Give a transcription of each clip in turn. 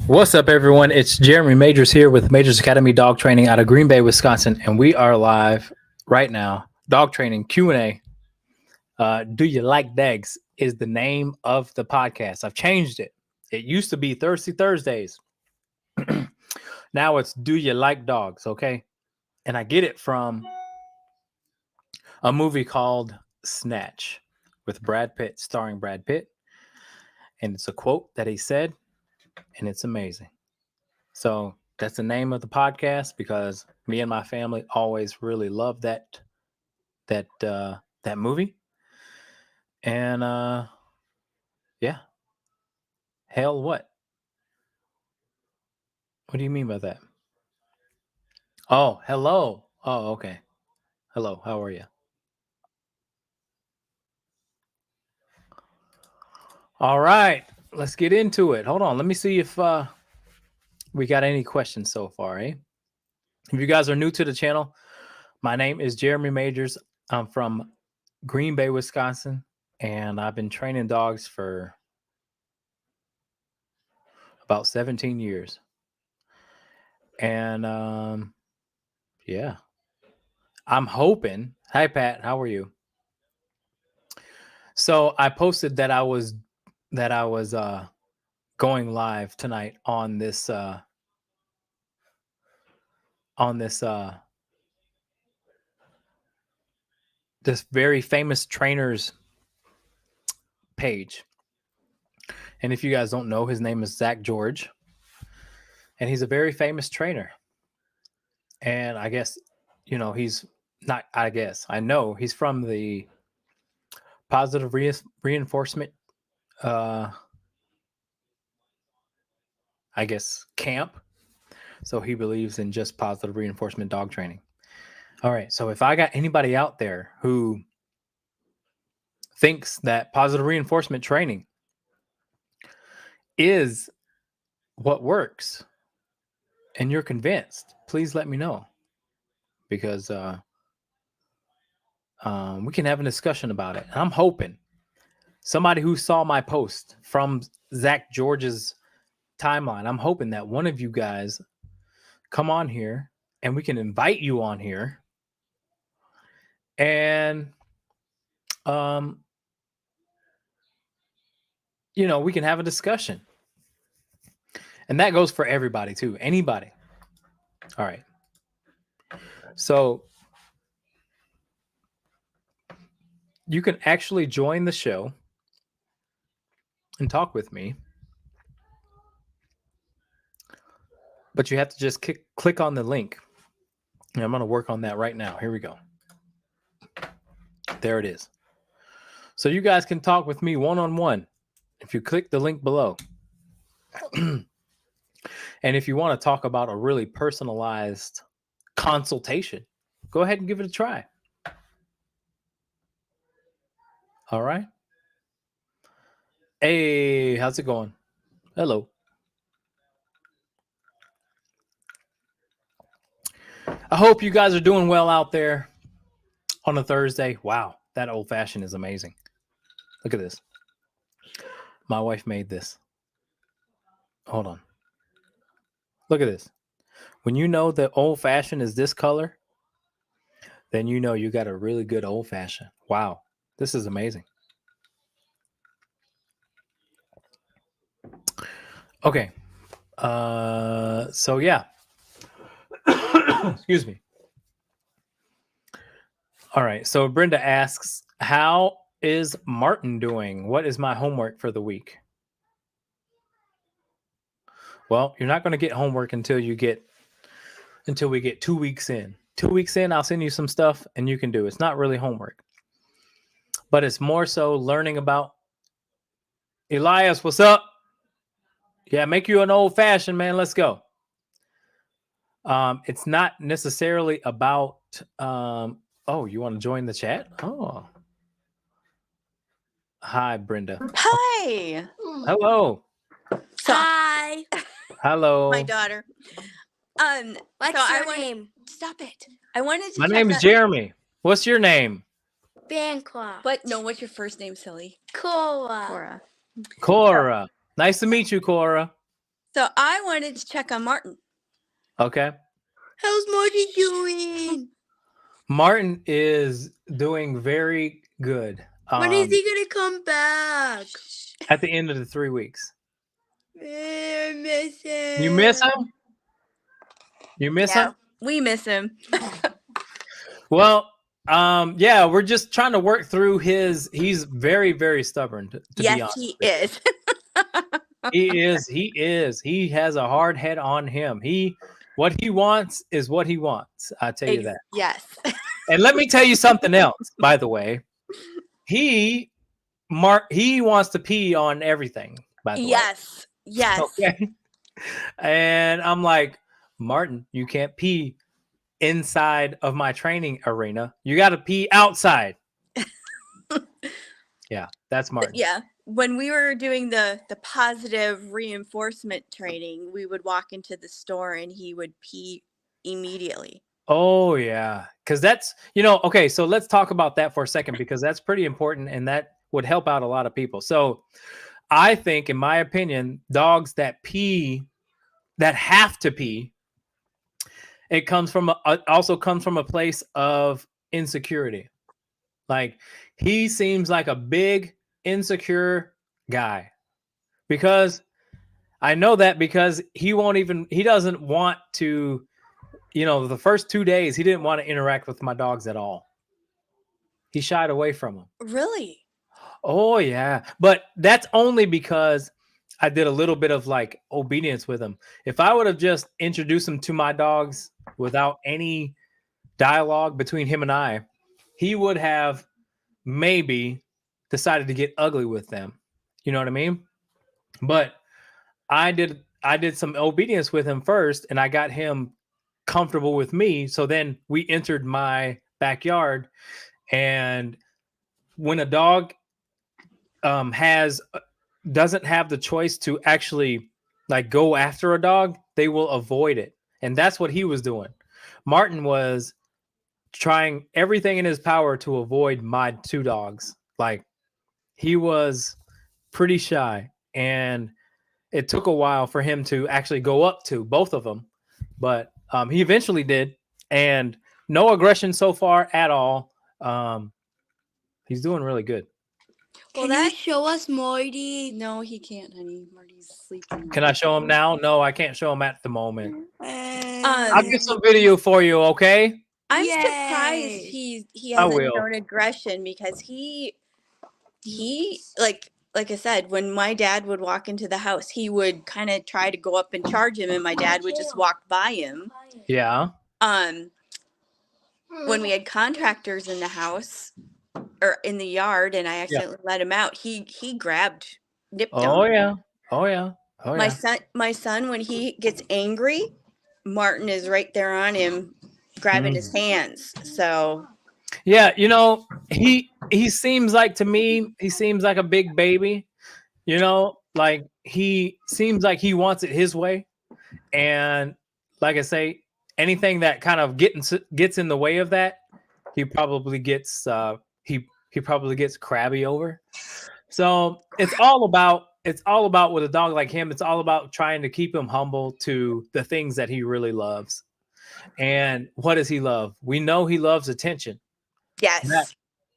What's up, everyone? It's Jeremy Majors here with Majors Academy Dog Training out of Green Bay, Wisconsin, and we are live right now. Dog Training Q&A. Do you like Dags is the name of the podcast. I've changed it. It used to be Thirsty Thursdays. Now it's Do You Like Dogs, okay? And I get it from a movie called Snatch with Brad Pitt, starring Brad Pitt. And it's a quote that he said, and it's amazing. So that's the name of the podcast because me and my family always really love that movie. And yeah. Hell what? What do you mean by that? Oh, hello. Oh, okay. Hello, how are you? All right, let's get into it. Hold on, let me see if we got any questions so far, eh? If you guys are new to the channel, my name is Jeremy Majors. I'm from Green Bay, Wisconsin, and I've been training dogs for about 17 years. And yeah, I'm hoping. Hi, Pat. How are you? So I posted that I was going live tonight on this this very famous trainer's page. And if you guys don't know, his name is Zach George, and he's a very famous trainer. And I guess, he's not, I know he's from the positive reinforcement, I guess, camp. So he believes in just positive reinforcement dog training. All right. So if I got anybody out there who thinks that positive reinforcement training is what works and you're convinced, please let me know, because we can have a discussion about it. And I'm hoping somebody who saw my post from Zach George's timeline, I'm hoping that one of you guys come on here and we can invite you on here and we can have a discussion. And that goes for everybody too. Anybody. All right. So you can actually join the show and talk with me. But you have to just click on the link. And I'm going to work on that right now. Here we go. There it is. So you guys can talk with me one-on-one if you click the link below. And if you want to talk about a really personalized consultation, go ahead and give it a try. All right. Hey, how's it going? Hello. I hope you guys are doing well out there on a Thursday. Wow, that old fashioned is amazing. Look at this. My wife made this. Hold on. Look at this. When you know that old fashioned is this color, then you know you got a really good old fashioned. Wow, this is amazing. Okay. So yeah. Excuse me. All right. So Brenda asks, how is Martin doing? What is my homework for the week? Well, you're not going to get homework until we get 2 weeks in. 2 weeks in, I'll send you some stuff and you can do. It's not really homework, but it's more so learning about. Elias, what's up? Yeah, make you an old fashioned, man. Let's go. It's not necessarily about. Oh, you want to join the chat? Oh, hi, Brenda. Hi. Hello. Hi. Hello. My daughter. What's your name? Stop it. I wanted to. My name is Jeremy. What's your name? Bancroft. What's your first name, silly? Cora. Cora. Cora. Nice to meet you, Cora. So I wanted to check on Martin. Okay. How's Marty doing? Martin is doing very good. When is he gonna come back? At the end of the 3 weeks. I miss him. You miss him? You miss him? We miss him. Well, yeah, we're just trying to work through he's very, very stubborn, to be Yes, honest. he is. He is. He has a hard head on him. What he wants is what he wants. I tell you that. Yes. And let me tell you something else, by the way. He wants to pee on everything, by the way. Yes. Yes. Okay. And I'm like, Martin, you can't pee inside of my training arena. You got to pee outside. Yeah, that's Martin. Yeah. When we were doing the positive reinforcement training, we would walk into the store and he would pee immediately. Oh, yeah. Because that's, okay, so let's talk about that for a second, because that's pretty important and that would help out a lot of people. So I think, in my opinion, dogs that have to pee, it also comes from a place of insecurity. Like, he seems like a big insecure guy, because I know that because he doesn't want to, the first 2 days, he didn't want to interact with my dogs at all. He shied away from them. Really? Oh, yeah. But that's only because I did a little bit of like obedience with him. If I would have just introduced him to my dogs without any dialogue between him and I, he would have maybe decided to get ugly with them. You know what I mean? But I did some obedience with him first, and I got him comfortable with me. So then we entered my backyard, and when a dog doesn't have the choice to actually like go after a dog, they will avoid it. And that's what he was doing. Martin was trying everything in his power to avoid my 2 dogs. Like, he was pretty shy, and it took a while for him to actually go up to both of them, but he eventually did, and no aggression so far at all. He's doing really good. Well, can you show us Marty? No, he can't, honey. Marty's sleeping. Can I show him now? No, I can't show him at the moment. I'll I'll get some video for you, okay? I'm surprised he hasn't shown aggression, because he like I said, when my dad would walk into the house, he would kind of try to go up and charge him, and my dad would just walk by him. Yeah. When we had contractors in the house or in the yard, and I accidentally let him out, he nipped him. Oh yeah. Oh yeah. Oh yeah. My son, when he gets angry, Martin is right there on him, grabbing his hands. So yeah, he seems like, to me, he seems like a big baby. Like, he seems like he wants it his way, and like I say, anything that kind of gets in the way of that, he probably gets he probably gets crabby over. So it's all about with a dog like him. It's all about trying to keep him humble to the things that he really loves. And what does he love? We know he loves attention. Yes.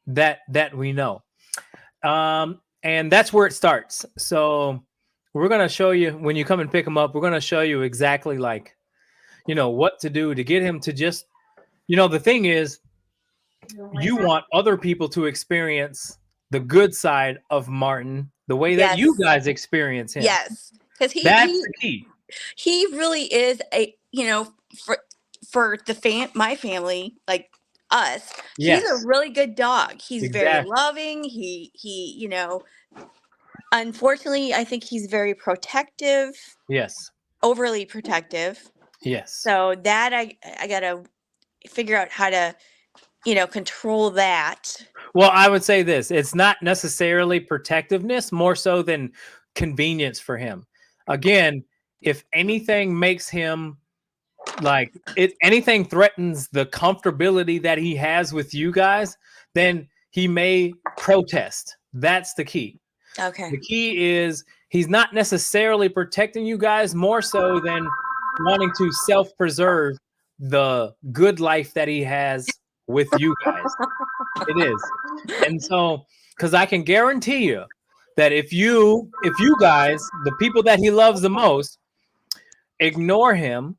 That we know. And that's where it starts. So we're going to show you, when you come and pick him up, we're going to show you exactly like, what to do to get him to just, the thing is, you want other people to experience the good side of Martin the way that you guys experience him. Yes. Because that's the key. He really is for my family, like us, he's a really good dog. He's very loving. He unfortunately, I think he's very protective. Yes. Overly protective. Yes. So that I gotta figure out how to, control that. Well, I would say this: it's not necessarily protectiveness, more so than convenience for him. Again, if anything makes him anything threatens the comfortability that he has with you guys, then he may protest. That's the key. Okay. The key is he's not necessarily protecting you guys, more so than wanting to self-preserve the good life that he has with you guys. It is. And so, because I can guarantee you that if you guys, the people that he loves the most, ignore him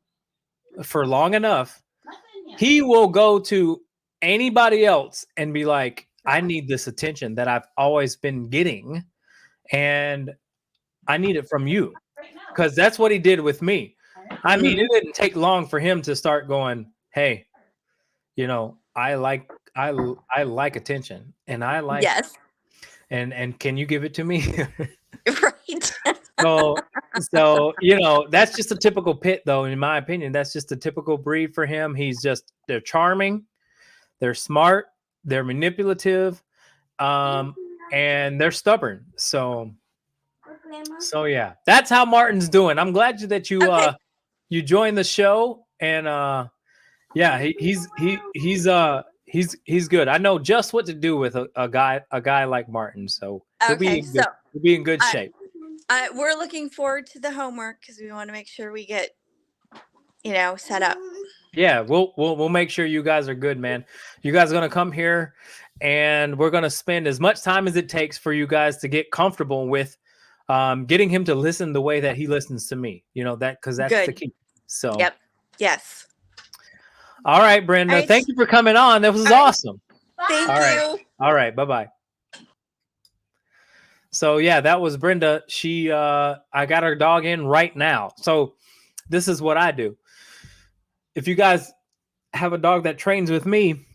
for long enough, he will go to anybody else and be like, I need this attention that I've always been getting, and I need it from you. Because that's what he did with me. I mean, it didn't take long for him to start going, hey, you know, I like attention, and I like, yes, and can you give it to me? right. So you know, that's just a typical pit, though. In my opinion, that's just a typical breed for him. They're charming, they're smart, they're manipulative, and they're stubborn. So yeah, that's how Martin's doing. I'm glad that you you joined the show, and yeah, he's good. I know just what to do with a guy like Martin. So he'll be in good shape. We're looking forward to the homework because we want to make sure we get, set up. Yeah, we'll make sure you guys are good, man. You guys are gonna come here, and we're gonna spend as much time as it takes for you guys to get comfortable with getting him to listen the way that he listens to me. You know, because that's Good. the key. So Yep. Yes. All right, Brenda. Thank you for coming on. That was awesome. Thank you. All right. Bye-bye. So yeah, that was Brenda. She I got her dog in right now. So this is what I do. If you guys have a dog that trains with me,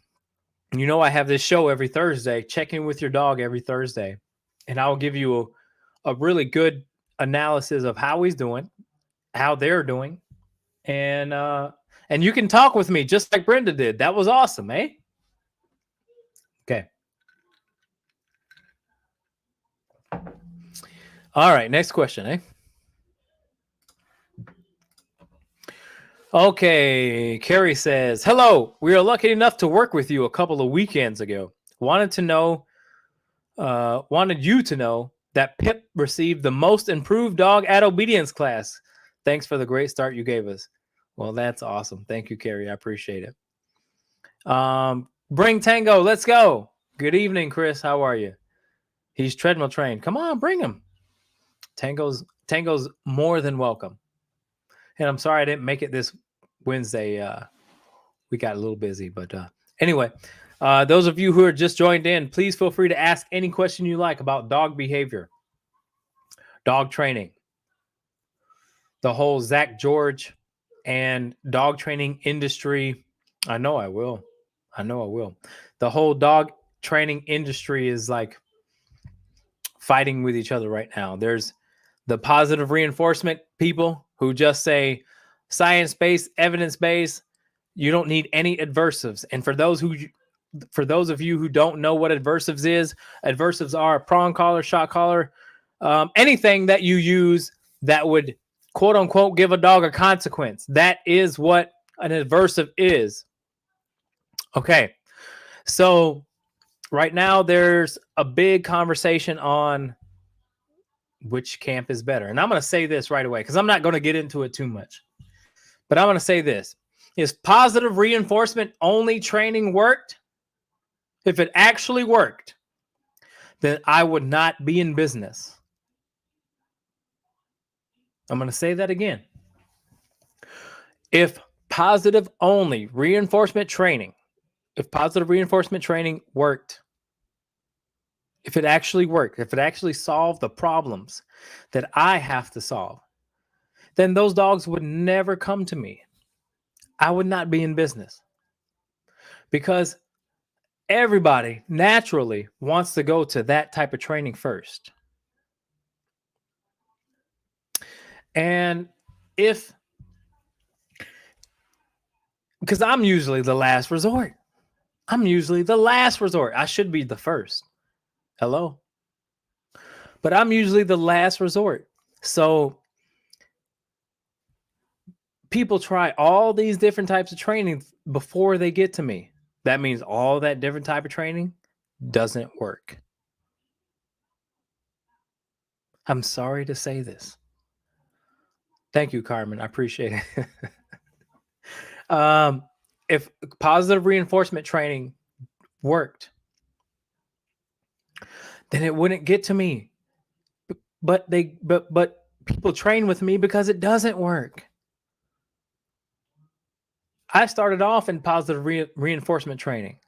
you know I have this show every Thursday, check in with your dog every Thursday. And I'll give you a really good analysis of how he's doing, how they're doing. And you can talk with me just like Brenda did. That was awesome, eh? Okay. All right, next question, eh? Okay, Carrie says, hello, we are lucky enough to work with you a couple of weekends ago. Wanted you to know that Pip received the most improved dog at obedience class. Thanks for the great start you gave us. Well, that's awesome. Thank you, Carrie. I appreciate it. Bring Tango. Let's go. Good evening, Chris. How are you? He's treadmill trained. Come on, bring him. Tango's more than welcome. And I'm sorry I didn't make it this Wednesday. We got a little busy, but anyway, those of you who are just joined in, please feel free to ask any question you like about dog behavior, dog training, the whole Zach George and dog training industry. I know I will. The whole dog training industry is like fighting with each other right now. There's the positive reinforcement people who just say science-based, evidence-based, you don't need any adversives. And for those of you who don't know what adversives is, adversives are a prong collar, shot collar, anything that you use that would quote unquote give a dog a consequence. That is what an adversive is. Okay. So right now there's a big conversation on which camp is better. And I'm going to say this right away because I'm not going to get into it too much. But I'm going to say this. Is positive reinforcement only training worked? If it actually worked, then I would not be in business. I'm going to say that again. If positive reinforcement training worked, if it actually worked, if it actually solved the problems that I have to solve, then those dogs would never come to me. I would not be in business because everybody naturally wants to go to that type of training first. And because I'm usually the last resort. I should be the first. Hello. But I'm usually the last resort. So people try all these different types of training before they get to me. That means all that different type of training doesn't work. I'm sorry to say this. Thank you, Carmen. I appreciate it. If positive reinforcement training worked, then it wouldn't get to me. But people train with me because it doesn't work. I started off in positive reinforcement training.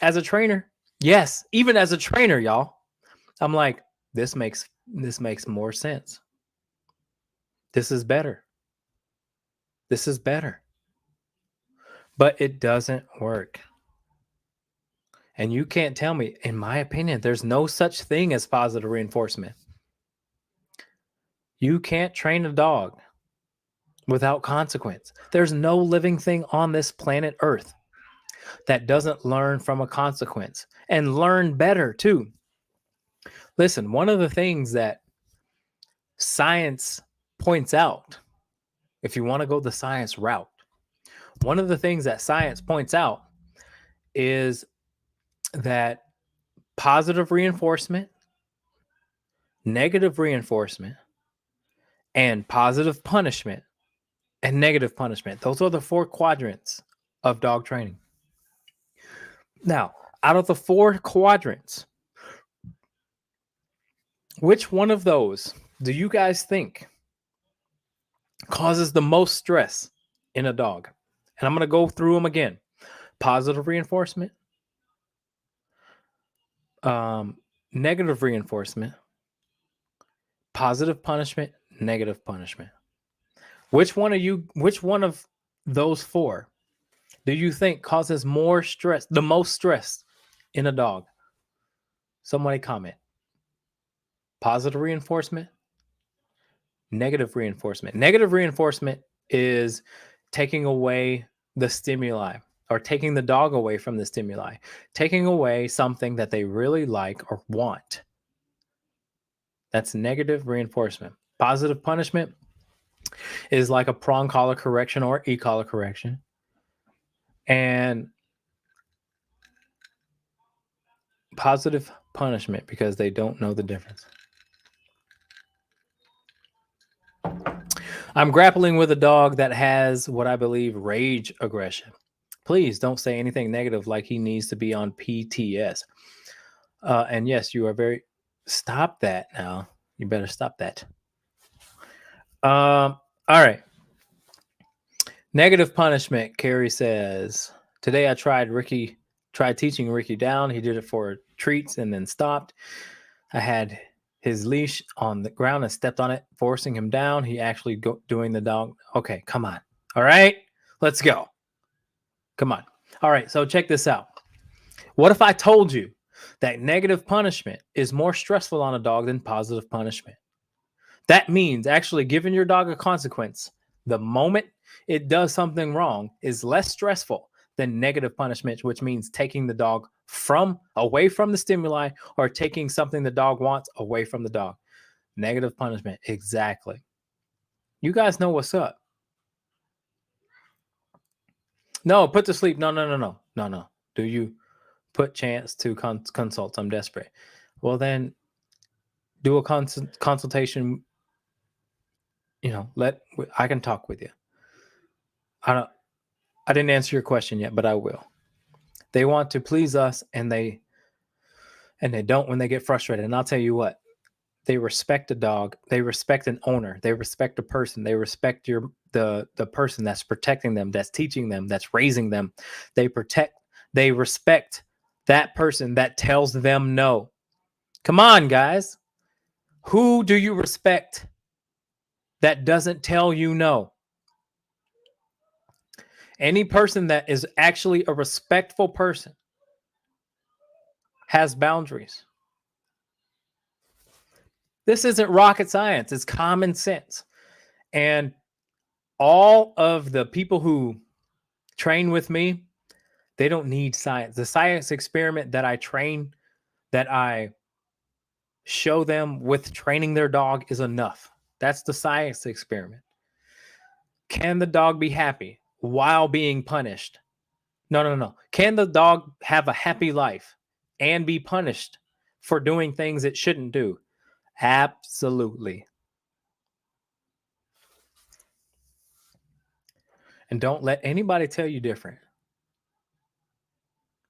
As a trainer, yes, even as a trainer, y'all, I'm like, this makes more sense. This is better. This is better. But it doesn't work. And you can't tell me, in my opinion, there's no such thing as positive reinforcement. You can't train a dog without consequence. There's no living thing on this planet Earth that doesn't learn from a consequence and learn better too. Listen, one of the things that science points out, if you want to go the science route, one of the things that science points out is that positive reinforcement, negative reinforcement, and positive punishment and negative punishment, those are the 4 quadrants of dog training. Now, out of the 4 quadrants, which one of those do you guys think causes the most stress in a dog? And I'm going to go through them again. Positive reinforcement, negative reinforcement, positive punishment, negative punishment. Which one of those 4 do you think causes more stress, the most stress in a dog? Somebody comment. Positive reinforcement, negative reinforcement. Negative reinforcement is taking away the stimuli or taking the dog away from the stimuli, taking away something that they really like or want. That's negative reinforcement. Positive punishment is like a prong collar correction or e-collar correction. And positive punishment because they don't know the difference. I'm grappling with a dog that has what I believe rage aggression. Please don't say anything negative like he needs to be on PTS. And yes, you are very... Stop that now. You better stop that. All right. Negative punishment, Carrie says. Today I tried teaching Ricky down. He did it for treats and then stopped. I had his leash on the ground and stepped on it, forcing him down. He actually doing the dog. Okay, come on. All right, let's go. Come on. All right, so check this out. What if I told you that negative punishment is more stressful on a dog than positive punishment? That means actually giving your dog a consequence the moment it does something wrong is less stressful than negative punishment, which means taking the dog away from the stimuli or taking something the dog wants away from the dog. Negative punishment. Exactly. You guys know what's up. No, put to sleep. No. Do you put chance to consult? I'm desperate. Well, then do a consultation. I can talk with you. I didn't answer your question yet, but I will. They want to please us and they don't when they get frustrated. And I'll tell you what, they respect a dog. They respect an owner. They respect a person. They respect the person that's protecting them, that's teaching them, that's raising them. They respect that person that tells them no. Come on, guys. Who do you respect that doesn't tell you no? Any person that is actually a respectful person has boundaries. This isn't rocket science. It's common sense. And all of the people who train with me, they don't need science. The science experiment that I train, that I show them with training their dog is enough. That's the science experiment. Can the dog be happy while being punished? No. Can the dog have a happy life and be punished for doing things it shouldn't do? Absolutely. And don't let anybody tell you different.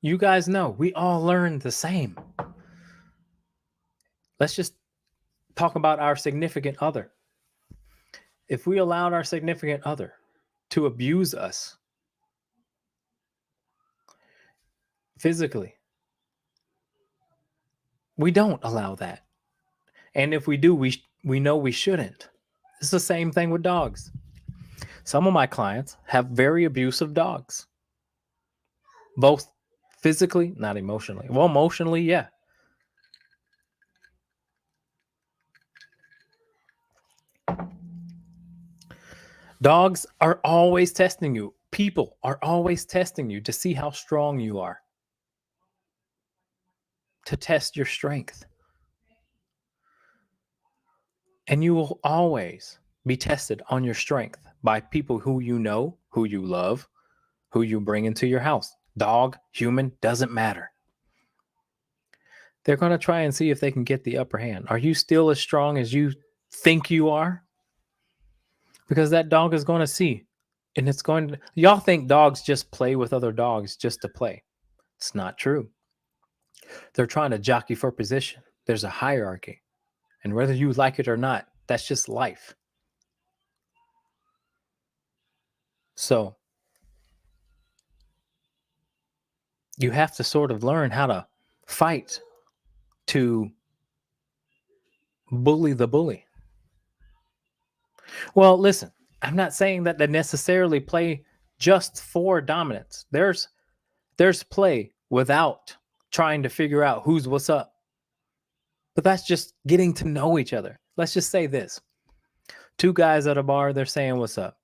You guys know we all learn the same. Let's just talk about our significant other. If we allowed our significant other to abuse us physically, we don't allow that. And if we do, we know we shouldn't. It's the same thing with dogs. Some of my clients have very abusive dogs, both physically, not emotionally. Well, emotionally, yeah. Dogs are always testing you. People are always testing you to see how strong you are, to test your strength. And you will always be tested on your strength by people who you know, who you love, who you bring into your house. Dog, human, doesn't matter. They're going to try and see if they can get the upper hand. Are you still as strong as you think you are? Because that dog is going to see. And it's going to, y'all think dogs just play with other dogs just to play. It's not true. They're trying to jockey for position. There's a hierarchy. And whether you like it or not, that's just life. So you have to sort of learn how to fight to bully the bully. Well, listen, I'm not saying that they necessarily play just for dominance. There's play without trying to figure out who's what's up. But that's just getting to know each other. Let's just say this. Two guys at a bar, they're saying what's up.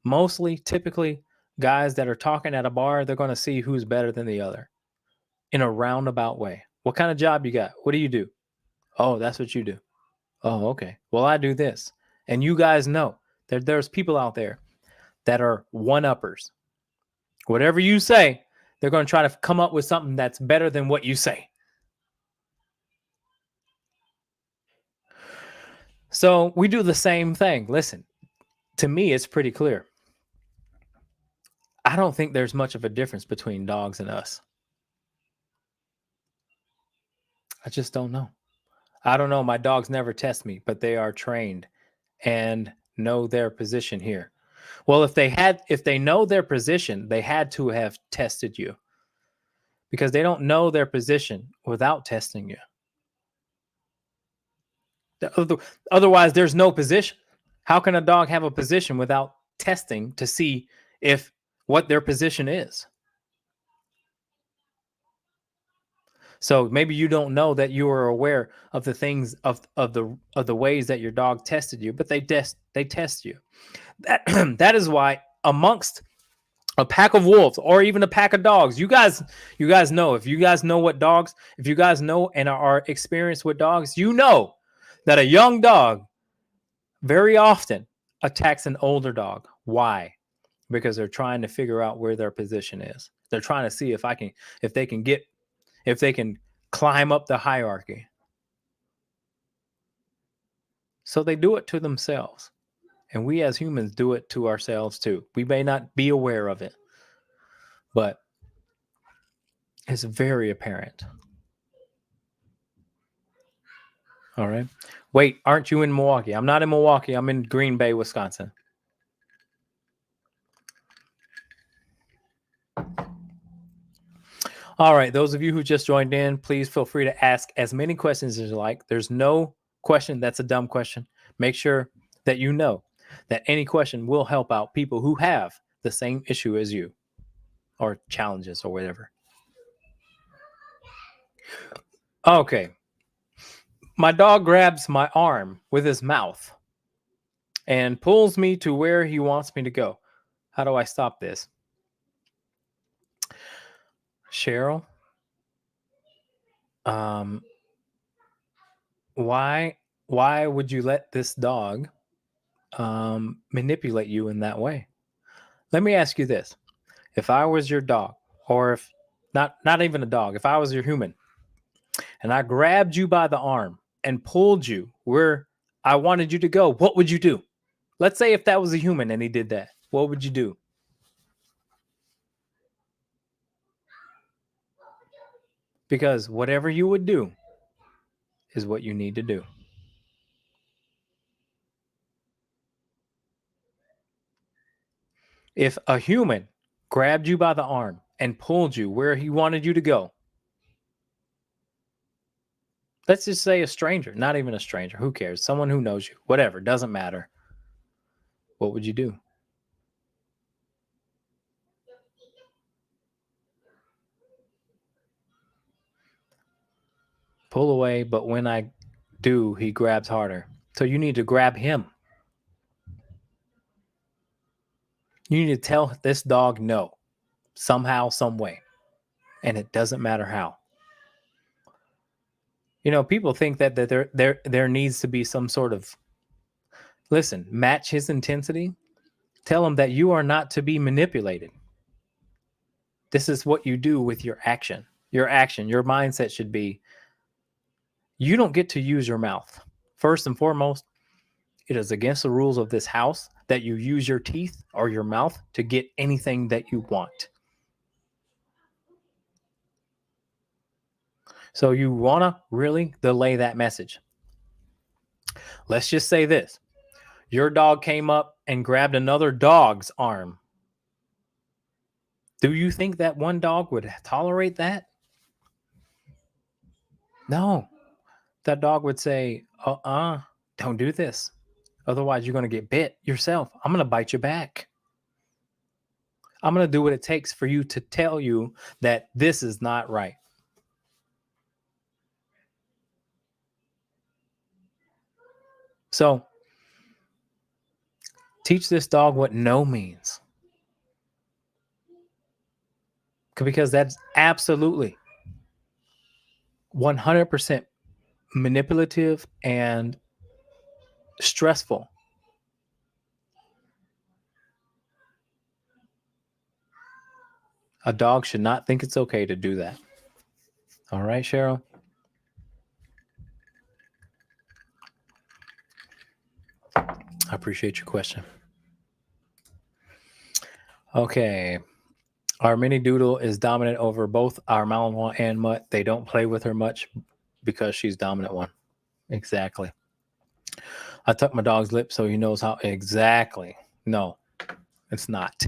Mostly, typically, guys that are talking at a bar, they're going to see who's better than the other in a roundabout way. What kind of job you got? What do you do? Oh, that's what you do. Oh, okay. Well, I do this. And you guys know that there's people out there that are one-uppers. Whatever you say, they're going to try to come up with something that's better than what you say. So we do the same thing. Listen, to me, it's pretty clear. I don't think there's much of a difference between dogs and us. I just don't know. I don't know. My dogs never test me, but they are trained and know their position here. Well, if they know their position, they had to have tested you because they don't know their position without testing you. Otherwise, there's no position. How can a dog have a position without testing to see if what their position is? So maybe you don't know that you are aware of the things of the ways that your dog tested you, but they test you. That is why amongst a pack of wolves or even a pack of dogs, you guys know, if you guys know what dogs, if you guys know and are experienced with dogs, you know that a young dog very often attacks an older dog. Why? Because they're trying to figure out where their position is. They're trying to see if they can climb up the hierarchy. So they do it to themselves. And we as humans do it to ourselves too. We may not be aware of it, but it's very apparent. All right. Wait, aren't you in Milwaukee? I'm not in Milwaukee. I'm in Green Bay, Wisconsin. All right. Those of you who just joined in, please feel free to ask as many questions as you like. There's no question that's a dumb question. Make sure that you know that any question will help out people who have the same issue as you or challenges or whatever. Okay. My dog grabs my arm with his mouth and pulls me to where he wants me to go. How do I stop this? Cheryl, why would you let this dog manipulate you in that way? Let me ask you this. If I was your dog, or if not even a dog, if I was your human and I grabbed you by the arm and pulled you where I wanted you to go, what would you do? Let's say if that was a human and he did that, what would you do? Because whatever you would do is what you need to do. If a human grabbed you by the arm and pulled you where he wanted you to go, let's just say a stranger, not even a stranger, who cares? Someone who knows you, whatever, doesn't matter. What would you do? Pull away, but when I do, he grabs harder. So you need to grab him. You need to tell this dog no, somehow, some way. And it doesn't matter how. You know, people think that there needs to be some sort of, listen, match his intensity. Tell him that you are not to be manipulated. This is what you do with your action. Your action, your mindset should be, you don't get to use your mouth. First and foremost, it is against the rules of this house that you use your teeth or your mouth to get anything that you want. So you want to really delay that message. Let's just say this. Your dog came up and grabbed another dog's arm. Do you think that one dog would tolerate that? No. That dog would say, don't do this. Otherwise, you're going to get bit yourself. I'm going to bite you back. I'm going to do what it takes for you to tell you that this is not right. So, teach this dog what no means. Because that's absolutely 100% manipulative and stressful. A dog should not think it's okay to do that. All right, Cheryl? I appreciate your question. Okay. Our mini doodle is dominant over both our Malinois and Mutt. They don't play with her much because she's dominant one. Exactly. I tuck my dog's lip so he knows how. Exactly. No, it's not.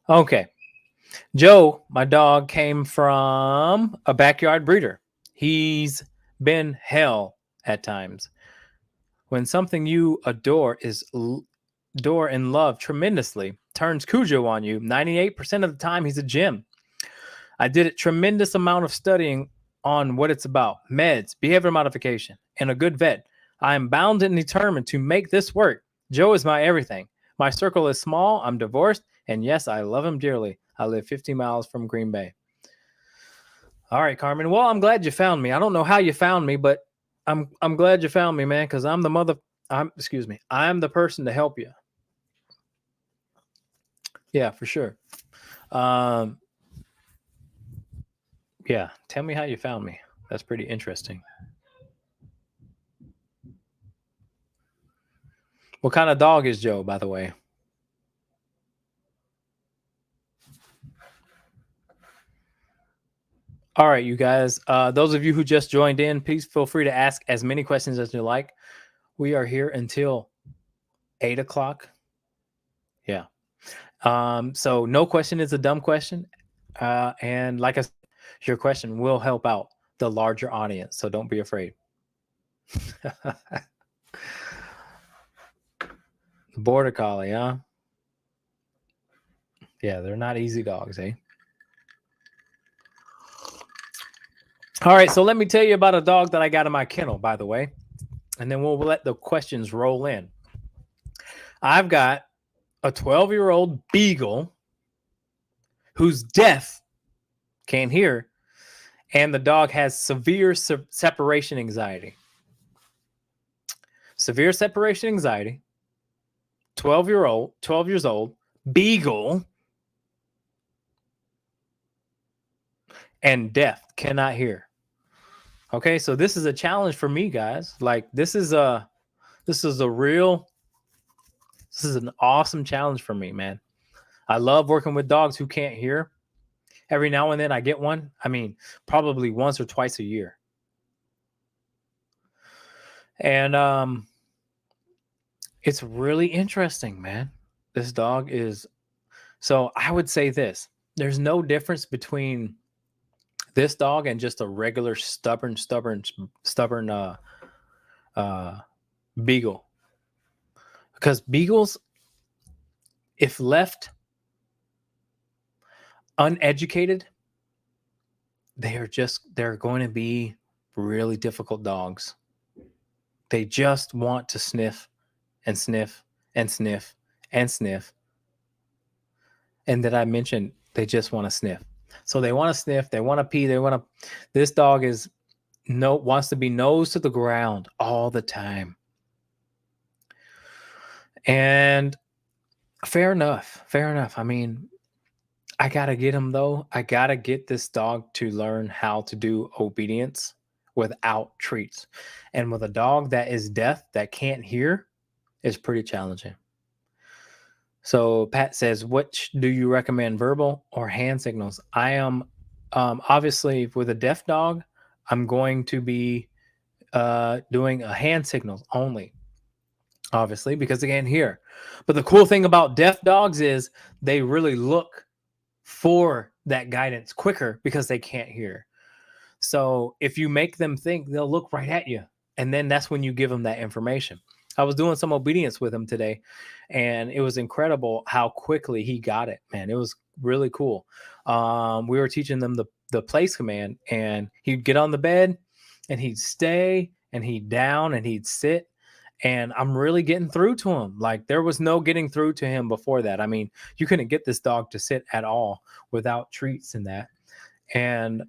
Okay. Joe, my dog, came from a backyard breeder. He's been hell at times. When something you adore and love tremendously turns Cujo on you, 98% of the time he's a gem. I did a tremendous amount of studying on what it's about, meds, behavior modification, and a good vet. I am bound and determined to make this work. Joe is my everything. My circle is small. I'm divorced. And yes, I love him dearly. I live 50 miles from Green Bay. All right, Carmen. Well, I'm glad you found me. I don't know how you found me, but I'm glad you found me, man, because I'm the person to help you. Yeah, for sure. Yeah, tell me how you found me. That's pretty interesting. What kind of dog is Joe, by the way? All right, you guys. Those of you who just joined in, please feel free to ask as many questions as you like. We are here until 8 o'clock. Yeah. So no question is a dumb question. And like I said, your question will help out the larger audience. So don't be afraid. Border Collie, huh? Yeah, they're not easy dogs, eh? All right, so let me tell you about a dog that I got in my kennel, by the way, and then we'll let the questions roll in. I've got a 12-year-old beagle who's deaf, can't hear, and the dog has severe separation anxiety. Severe separation anxiety, 12 years old, beagle, and deaf, cannot hear. Okay, so this is a challenge for me, guys. Like this is an awesome challenge for me, man. I love working with dogs who can't hear. Every now and then I get one. I mean, probably once or twice a year. And it's really interesting, man. This dog is so I would say this. There's no difference between this dog and just a regular stubborn uh beagle. Because beagles, if left uneducated, they're going to be really difficult dogs. They just want to sniff and sniff and sniff and sniff. And that I mentioned, they just want to sniff. So they want to sniff, they want to pee, this dog wants to be nose to the ground all the time. And fair enough. I mean, I got to get him though. I got to get this dog to learn how to do obedience without treats. And with a dog that is deaf, that can't hear, it's pretty challenging. So Pat says, which do you recommend, verbal or hand signals? I am obviously with a deaf dog, I'm going to be doing a hand signals only, obviously, because they can't hear. But the cool thing about deaf dogs is they really look for that guidance quicker because they can't hear. So if you make them think, they'll look right at you. And then that's when you give them that information. I was doing some obedience with him today, and it was incredible how quickly he got it, man. It was really cool. We were teaching them the place command, and he'd get on the bed and he'd stay and he'd down and he'd sit. And I'm really getting through to him. Like there was no getting through to him before that. I mean, you couldn't get this dog to sit at all without treats and that. And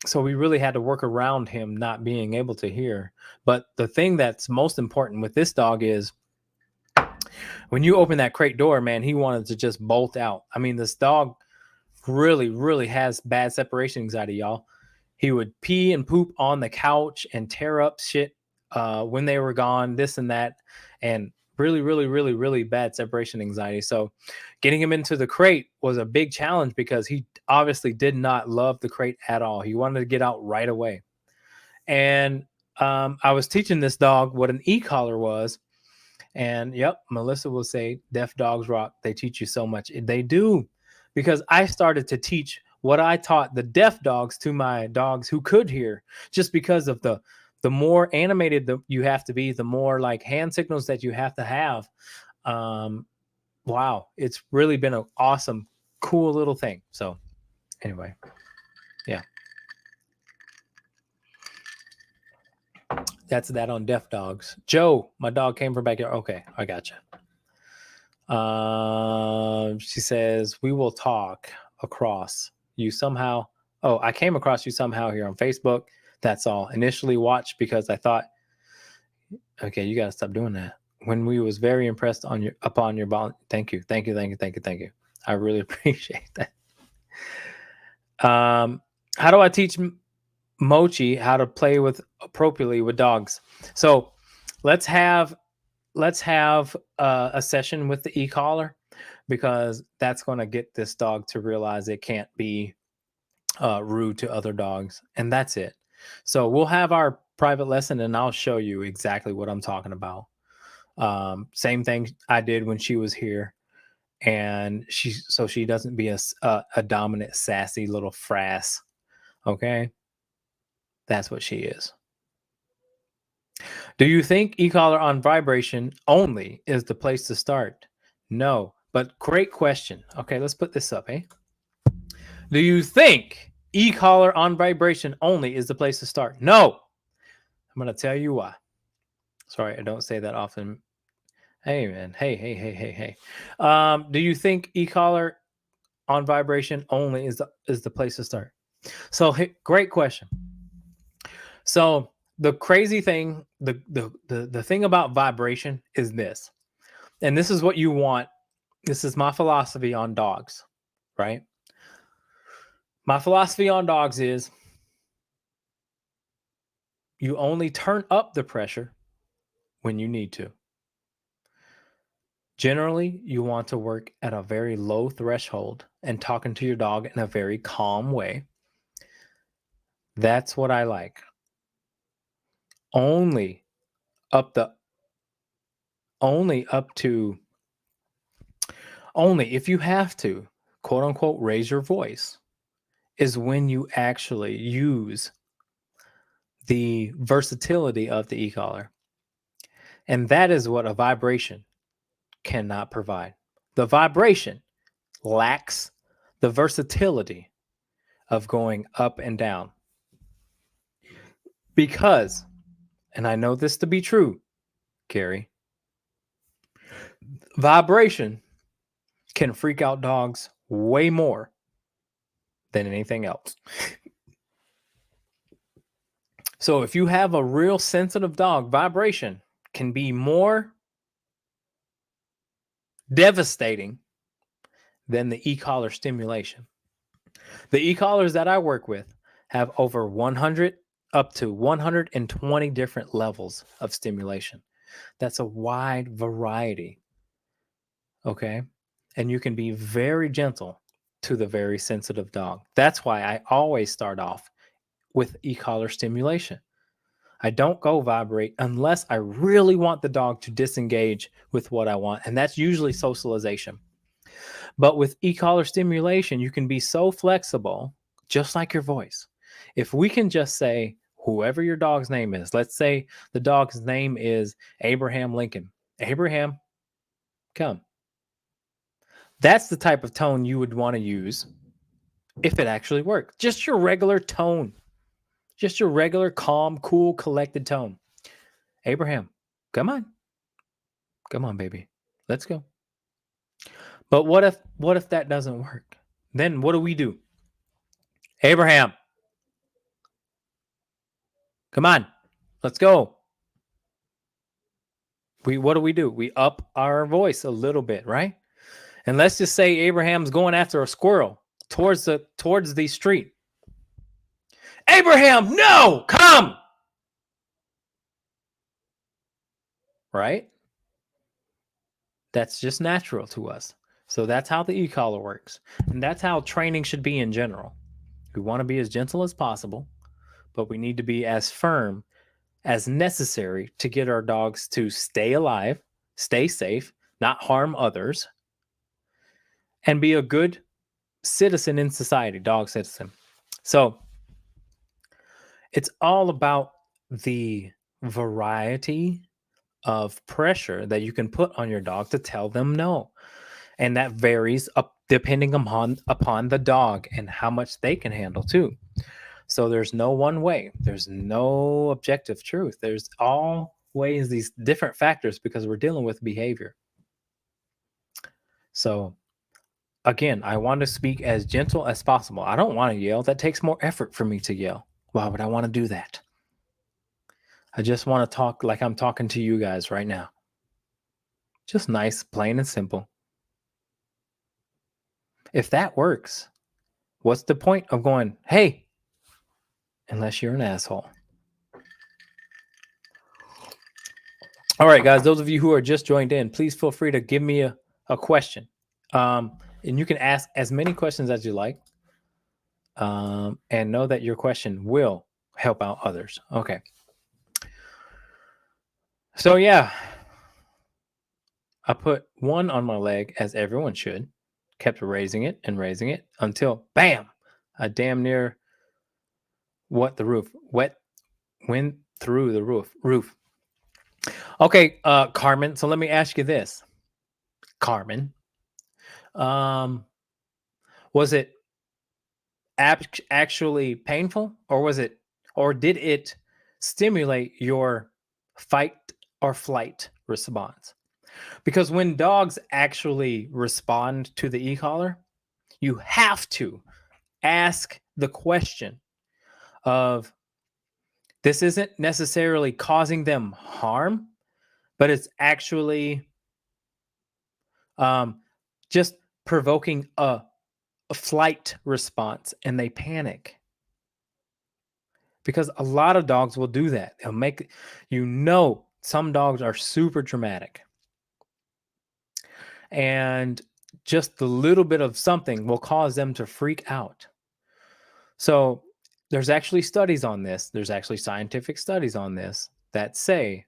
so we really had to work around him not being able to hear. But the thing that's most important with this dog is when you open that crate door, man, he wanted to just bolt out. I mean, this dog really, really has bad separation anxiety, y'all. He would pee and poop on the couch and tear up shit when they were gone, this and that, and really, really, really, really bad separation anxiety. So getting him into the crate was a big challenge because he obviously did not love the crate at all. He wanted to get out right away. And I was teaching this dog what an e-collar was. And yep, Melissa will say, deaf dogs rock. They teach you so much. They do. Because I started to teach what I taught the deaf dogs to my dogs who could hear, just because of the more animated you have to be, the more like hand signals that you have to have. Wow, it's really been an awesome, cool little thing. So anyway, yeah. That's that on deaf dogs. Joe, my dog came from back here. Okay, I gotcha. She says, we will talk across you somehow. Oh, I came across you somehow here on Facebook. That's all. Initially watched because I thought, okay, you got to stop doing that. When we was very impressed upon your bond. Thank you. I really appreciate that. How do I teach Mochi how to play with appropriately with dogs? So let's have a session with the e-collar, because that's going to get this dog to realize it can't be rude to other dogs, and that's it. So we'll have our private lesson and I'll show you exactly what I'm talking about. Same thing I did when she was here, and she doesn't be a dominant, sassy little frass. Okay. That's what she is. Do you think e-collar on vibration only is the place to start? No, but great question. Okay, let's put this up, eh? Do you think e-collar on vibration only is the place to start? No. I'm going to tell you why. Sorry, I don't say that often. Hey, man. Hey. Do you think e-collar on vibration only is the place to start? So, great question. So, the crazy thing, the thing about vibration is this, and this is what you want. This is my philosophy on dogs, right? My philosophy on dogs is you only turn up the pressure when you need to. Generally, you want to work at a very low threshold and talking to your dog in a very calm way. That's what I like. Only up to only if you have to, quote unquote, raise your voice is when you actually use the versatility of the e-collar. And that is what a vibration cannot provide. The vibration lacks the versatility of going up and down. Because, and I know this to be true, Carrie, vibration can freak out dogs way more than anything else. So if you have a real sensitive dog, vibration can be more devastating than the e-collar stimulation. The e-collars that I work with have over 100 up to 120 different levels of stimulation. That's a wide variety. Okay? And you can be very gentle to the very sensitive dog. That's why I always start off with e-collar stimulation. I don't go vibrate unless I really want the dog to disengage with what I want, and that's usually socialization. But with e-collar stimulation, you can be so flexible, just like your voice. If we can just say, whoever your dog's name is, let's say the dog's name is Abraham Lincoln. Abraham, come. That's the type of tone you would want to use if it actually worked. Just your regular tone. Just your regular, calm, cool, collected tone. Abraham, come on. Come on, baby. Let's go. But what if that doesn't work? Then what do? Abraham, come on. Let's go. What do? We up our voice a little bit, right? And let's just say Abraham's going after a squirrel towards the street. Abraham, no, come. Right? That's just natural to us. So that's how the e-collar works. And that's how training should be in general. We want to be as gentle as possible, but we need to be as firm as necessary to get our dogs to stay alive, stay safe, not harm others, and be a good citizen in society, dog citizen. So it's all about the variety of pressure that you can put on your dog to tell them no. And that varies up depending upon the dog and how much they can handle too. So there's no one way. There's no objective truth. There's always these different factors because we're dealing with behavior. So again, I want to speak as gentle as possible. I don't want to yell. That takes more effort for me to yell. Why would I want to do that? I just want to talk like I'm talking to you guys right now. Just nice, plain and simple. If that works, what's the point of going, hey, unless you're an asshole? All right, guys, those of you who are just joined in, please feel free to give me a question. And you can ask as many questions as you like. And know that your question will help out others. Okay. So yeah, I put one on my leg as everyone should, kept raising it until bam, I damn near went through the roof. Okay, Carmen. So let me ask you this, Carmen. Was it actually painful, or did it stimulate your fight or flight response? Because when dogs actually respond to the e-collar, you have to ask the question of, this isn't necessarily causing them harm, but it's actually just provoking a flight response, and they panic. because a lot of dogs will do that. They'll make, some dogs are super dramatic. And just the little bit of something will cause them to freak out. So there's actually studies on this. There's actually scientific studies on this that say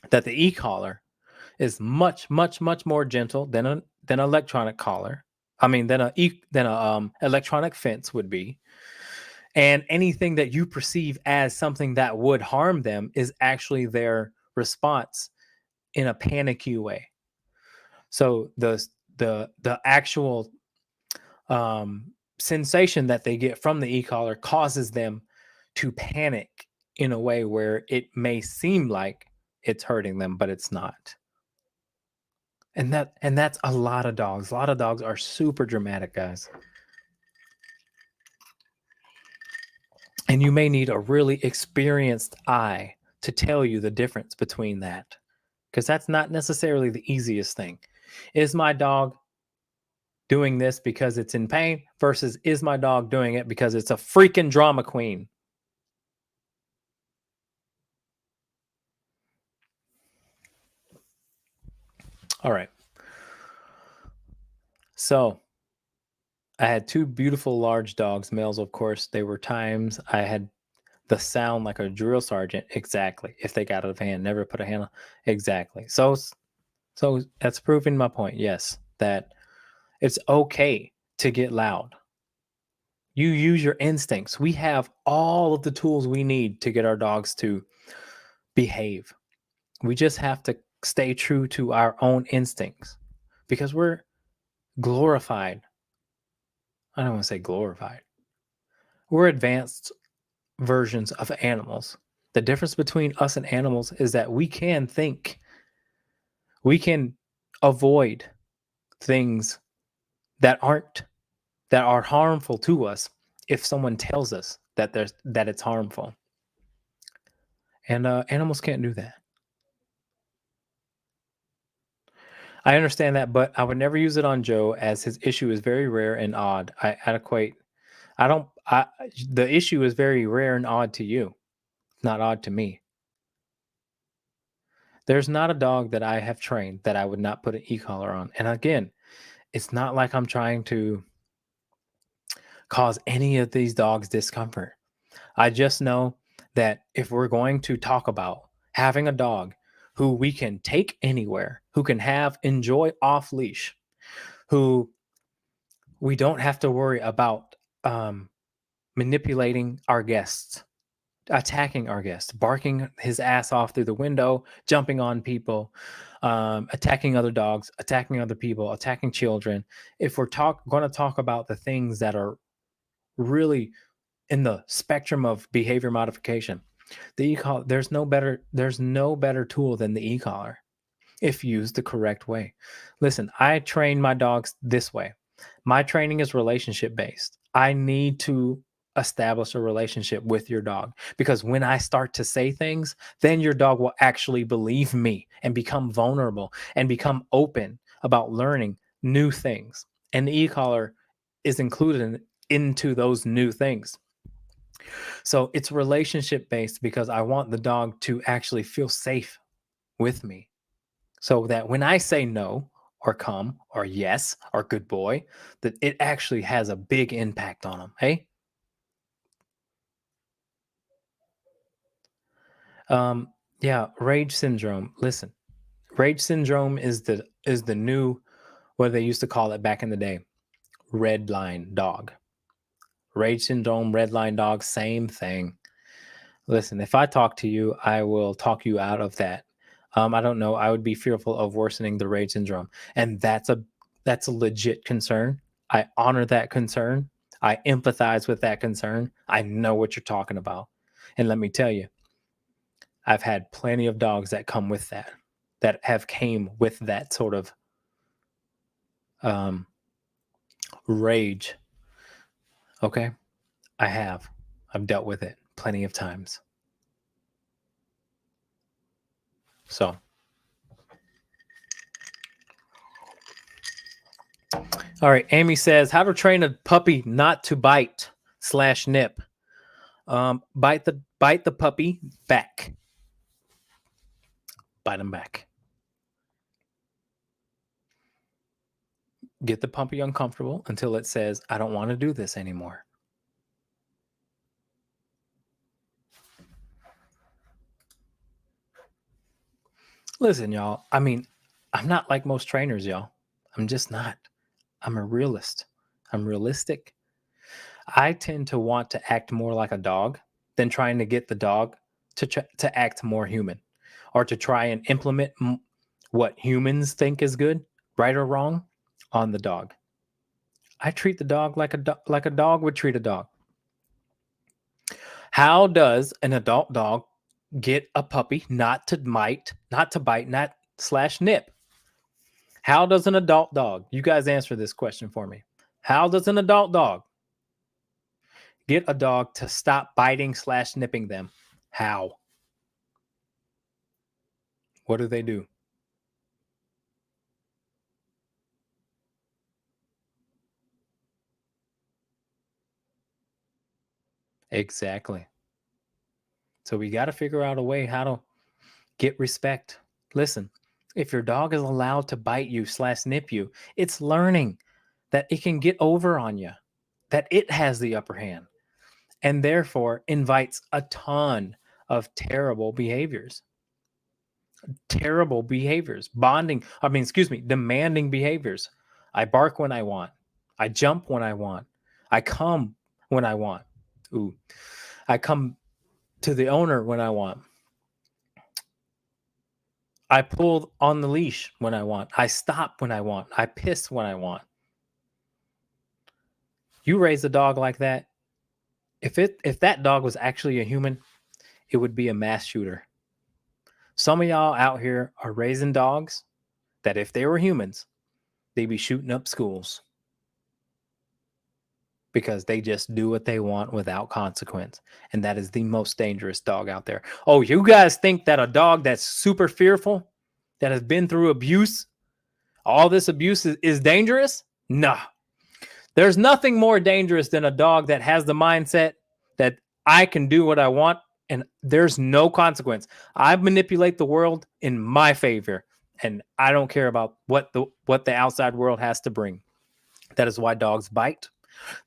that the e-collar is much, much, much more gentle than an electronic collar. I mean, than a electronic fence would be. And anything that you perceive as something that would harm them is actually their response in a panicky way. So the actual sensation that they get from the e-collar causes them to panic in a way where it may seem like it's hurting them, but it's not. And that's a lot of dogs. A lot of dogs are super dramatic, guys. And you may need a really experienced eye to tell you the difference between that, because that's not necessarily the easiest thing. Is my dog doing this because it's in pain versus is my dog doing it because it's a freaking drama queen? All right. So I had two beautiful large dogs, males, of course. They were times I had the sound like a drill sergeant. Exactly. If they got out of hand, never put a hand on. Exactly. So that's proving my point. Yes, that it's okay to get loud. You use your instincts. We have all of the tools we need to get our dogs to behave. We just have to stay true to our own instincts because we're glorified. I don't want to say glorified. We're advanced versions of animals. The difference between us and animals is that we can think. We can avoid things that are harmful to us if someone tells us that it's harmful. And animals can't do that. I understand that, but I would never use it on Joe as his issue is very rare and odd. The issue is very rare and odd to you. It's not odd to me. There's not a dog that I have trained that I would not put an e-collar on. And again, it's not like I'm trying to cause any of these dogs discomfort. I just know that if we're going to talk about having a dog who we can take anywhere, who can enjoy off leash, who we don't have to worry about manipulating our guests, attacking our guests, barking his ass off through the window, jumping on people, attacking other dogs, attacking other people, attacking children. If we're going to talk about the things that are really in the spectrum of behavior modification, the e-collar, there's no better tool than the e-collar if used the correct way. Listen, I train my dogs this way. My training is relationship based. I need to establish a relationship with your dog, because when I start to say things, then your dog will actually believe me and become vulnerable and become open about learning new things. And the e-collar is included into those new things. So it's relationship based because I want the dog to actually feel safe with me, so that when I say no or come or yes or good boy, that it actually has a big impact on them. Hey? Yeah, rage syndrome. Listen, rage syndrome is the new, what they used to call it back in the day, red line dog. Rage syndrome, red line dog, same thing. Listen, if I talk to you, I will talk you out of that. I don't know. I would be fearful of worsening the rage syndrome, and that's a legit concern. I honor that concern. I empathize with that concern. I know what you're talking about, and let me tell you, I've had plenty of dogs that come with that have came with that sort of rage. Okay, I've dealt with it plenty of times. So. All right. Amy says, how to train a puppy not to bite /nip. Bite the puppy back. Bite him back. Get the puppy uncomfortable until it says, I don't want to do this anymore. Listen, y'all. I mean, I'm not like most trainers, y'all. I'm just not. I'm a realist. I'm realistic. I tend to want to act more like a dog than trying to get the dog to act more human, or to try and implement what humans think is good, right or wrong, on the dog. I treat the dog like a dog would treat a dog. How does an adult dog get a puppy not to bite, not slash nip? How does an adult dog, you guys answer this question for me. How does an adult dog get a dog to stop biting slash nipping them? How? What do they do? Exactly. So we got to figure out a way how to get respect. Listen, if your dog is allowed to bite you slash nip you, it's learning that it can get over on you, that it has the upper hand, and therefore invites a ton of terrible behaviors. Demanding behaviors. I bark when I want. I jump when I want. I come when I want. Ooh. I come to the owner when I want. I pull on the leash when I want. I stop when I want. I piss when I want. You raise a dog like that, if that dog was actually a human, it would be a mass shooter. Some of y'all out here are raising dogs that if they were humans, they'd be shooting up schools because they just do what they want without consequence. And that is the most dangerous dog out there. Oh, you guys think that a dog that's super fearful, that has been through abuse, all this abuse is dangerous? Nah. There's nothing more dangerous than a dog that has the mindset that I can do what I want and there's no consequence. I manipulate the world in my favor and I don't care about what the outside world has to bring. That is why dogs bite.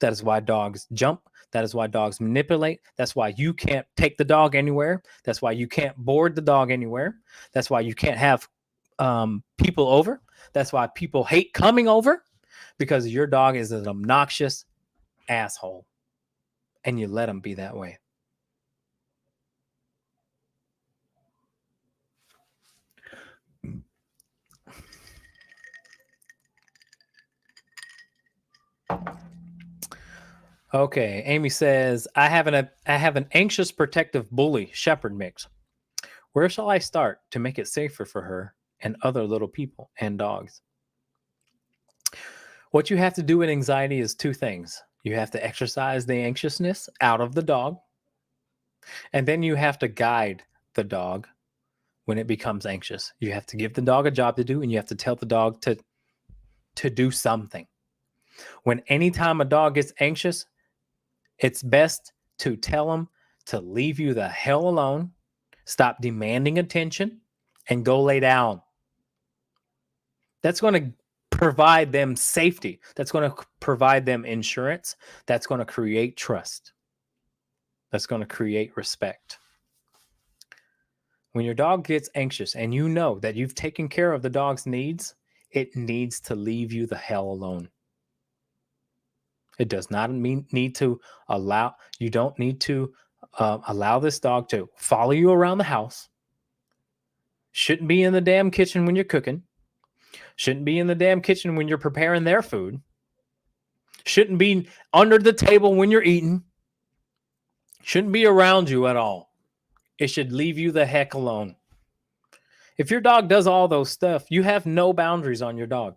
That is why dogs jump. That is why dogs manipulate. That's why you can't take the dog anywhere. That's why you can't board the dog anywhere. That's why you can't have people over. That's why people hate coming over, because your dog is an obnoxious asshole and you let him be that way. Okay, Amy says, I have an anxious protective bully shepherd mix. Where shall I start to make it safer for her and other little people and dogs? What you have to do in anxiety is two things. You have to exercise the anxiousness out of the dog, and then you have to guide the dog when it becomes anxious. You have to give the dog a job to do, and you have to tell the dog to do something. When anytime a dog gets anxious, it's best to tell him to leave you the hell alone, stop demanding attention, and go lay down. That's going to provide them safety. That's going to provide them insurance. That's going to create trust. That's going to create respect. When your dog gets anxious and you know that you've taken care of the dog's needs, it needs to leave you the hell alone. It does not need to allow, you don't need to allow this dog to follow you around the house. Shouldn't be in the damn kitchen when you're cooking. Shouldn't be in the damn kitchen when you're preparing their food. Shouldn't be under the table when you're eating. Shouldn't be around you at all. It should leave you the heck alone. If your dog does all those stuff, you have no boundaries on your dog.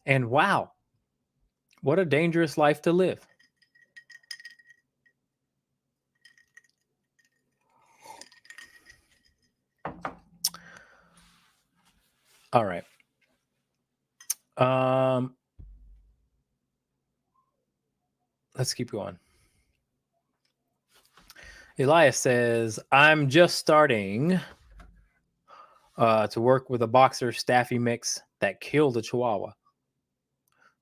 And wow, what a dangerous life to live. All right. Let's keep going. Elias says, I'm just starting to work with a boxer staffy mix that killed a Chihuahua.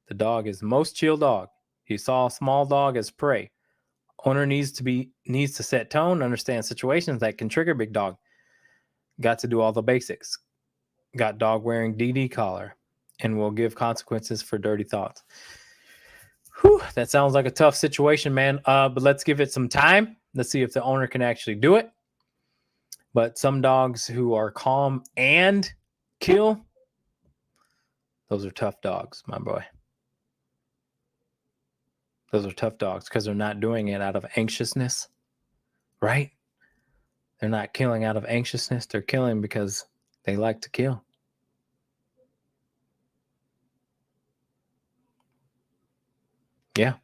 The dog is the most chill dog. He saw a small dog as prey. Owner needs to set tone, understand situations that can trigger big dog. Got to do all the basics. Got dog wearing DD collar and will give consequences for dirty thoughts. Whew, that sounds like a tough situation, man. But let's give it some time. Let's see if the owner can actually do it. But some dogs who are calm and kill, those are tough dogs, my boy. Those are tough dogs because they're not doing it out of anxiousness, right? They're not killing out of anxiousness. They're killing because they like to kill. Yeah.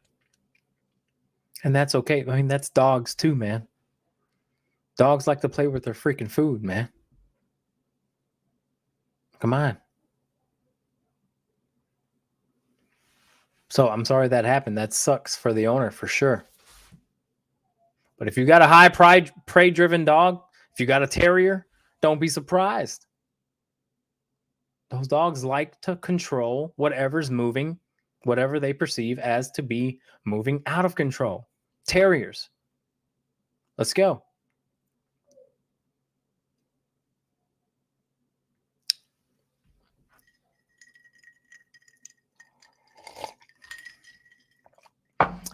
And that's okay. I mean, that's dogs too, man. Dogs like to play with their freaking food, man. Come on. So I'm sorry that happened. That sucks for the owner for sure. But if you got a high prey-driven dog, if you got a terrier, don't be surprised. Those dogs like to control whatever's moving, whatever they perceive as to be moving out of control. Terriers. Let's go.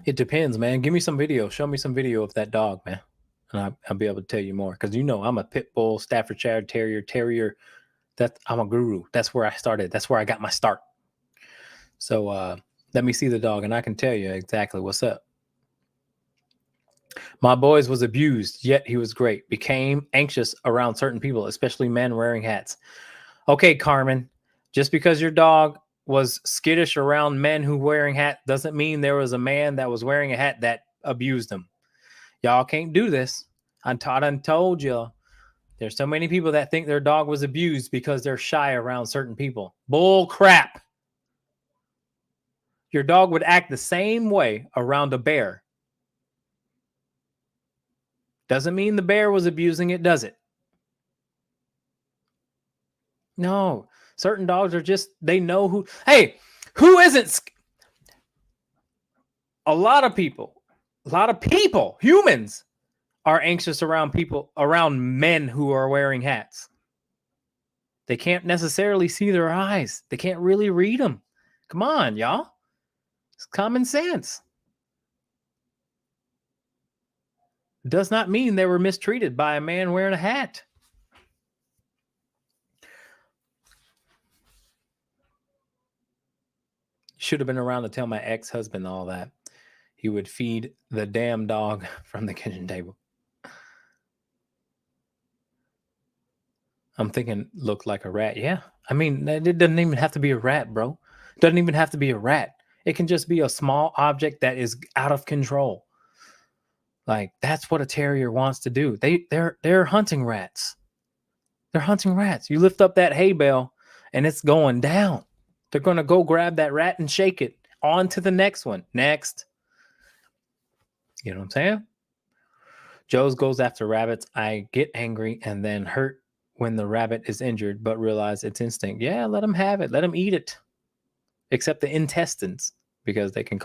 It depends, man. Give me some video. Show me some video of that dog, man. And I'll be able to tell you more. Because you know I'm a pit bull, Staffordshire Terrier. I'm a guru. That's where I started. That's where I got my start. So let me see the dog and I can tell you exactly what's up. My boys was abused, yet he was great. Became anxious around certain people, especially men wearing hats. Okay, Carmen, just because your dog was skittish around men who wearing hat doesn't mean there was a man that was wearing a hat that abused him. Y'all can't do this. I told you. There's so many people that think their dog was abused because they're shy around certain people. Bull crap. Your dog would act the same way around a bear. Doesn't mean the bear was abusing it, does it? No. Certain dogs are just, they know who. Hey, who isn't? A lot of people, humans are anxious around men who are wearing hats. They can't necessarily see their eyes. They can't really read them. Come on, y'all. It's common sense. Does not mean they were mistreated by a man wearing a hat. Should have been around to tell my ex-husband all that. He would feed the damn dog from the kitchen table. I'm thinking look like a rat. Yeah. I mean, it doesn't even have to be a rat, bro. It doesn't even have to be a rat. It can just be a small object that is out of control. Like, that's what a terrier wants to do. They're hunting rats. They're hunting rats. You lift up that hay bale and it's going down. They're going to go grab that rat and shake it. On to the next one. Next. You know what I'm saying? Joe's goes after rabbits. I get angry and then hurt when the rabbit is injured, but realize it's instinct. Yeah, let them have it. Let them eat it. Except the intestines, because they can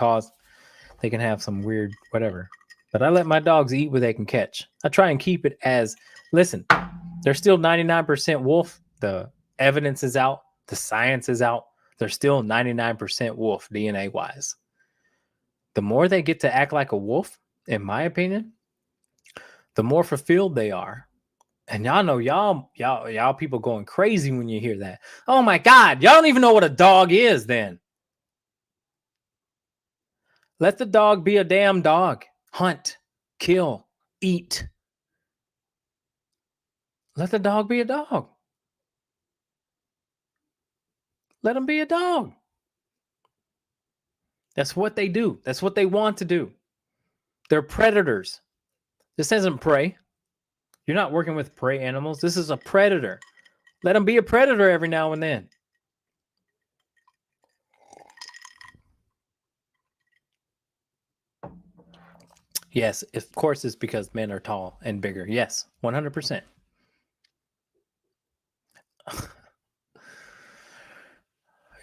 have some weird whatever. But I let my dogs eat what they can catch. I try and keep it as, listen, they're still 99% wolf. The evidence is out. The science is out. They're still 99% wolf DNA wise. The more they get to act like a wolf, in my opinion, the more fulfilled they are. And y'all know y'all people going crazy when you hear that. Oh my God, y'all don't even know what a dog is then. Let the dog be a damn dog. Hunt, kill, eat. Let the dog be a dog. Let them be a dog. That's what they do. That's what they want to do. They're predators. This isn't prey. You're not working with prey animals. This is a predator. Let them be a predator every now and then. Yes, of course it's because men are tall and bigger. Yes, 100%.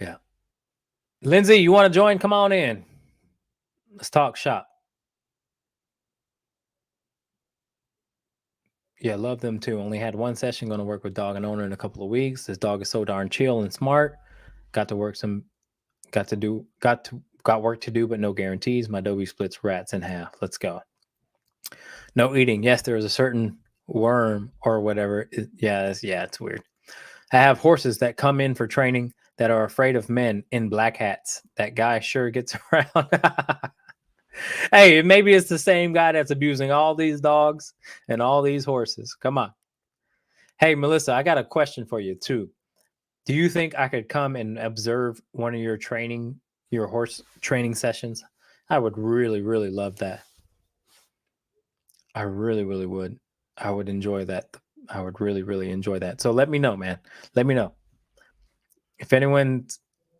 Yeah. Lindsay, you want to join? Come on in. Let's talk shop. Yeah, love them too. Only had one session. Going to work with dog and owner in a couple of weeks. This dog is so darn chill and smart. Got work to do, but no guarantees. My Dobie splits rats in half. Let's go. No eating. Yes, there is a certain worm or whatever. It's weird. I have horses that come in for training that are afraid of men in black hats. That guy sure gets around. Hey, maybe it's the same guy that's abusing all these dogs and all these horses. Come on. Hey, Melissa, I got a question for you too. Do you think I could come and observe one of your horse training sessions? I would really, really love that. I really, really would. I would enjoy that. I would really, really enjoy that. So let me know, man. Let me know. If anyone's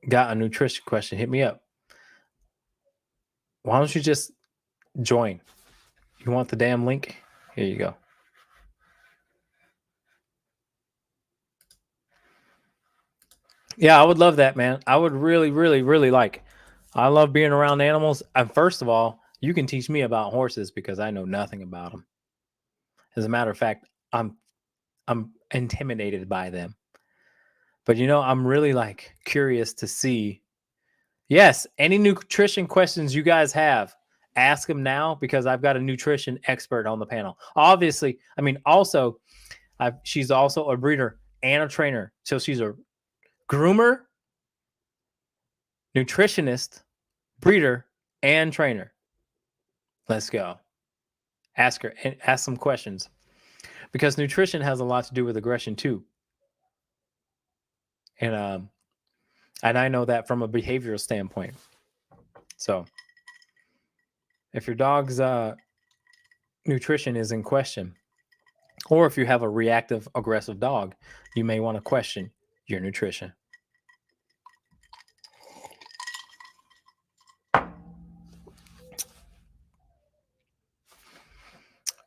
got a nutrition question, hit me up. Why don't you just join? You want the damn link? Here you go. Yeah, I would love that, man. I would really, really, really like. I love being around animals. And first of all, you can teach me about horses because I know nothing about them. As a matter of fact, I'm intimidated by them. But I'm really curious to see. Yes, any nutrition questions you guys have, ask them now because I've got a nutrition expert on the panel. Obviously, also, she's also a breeder and a trainer. So she's a groomer, nutritionist, breeder, and trainer. Let's go. Ask her and ask some questions because nutrition has a lot to do with aggression too. And I know that from a behavioral standpoint. So if your dog's nutrition is in question, or if you have a reactive, aggressive dog, you may want to question your nutrition.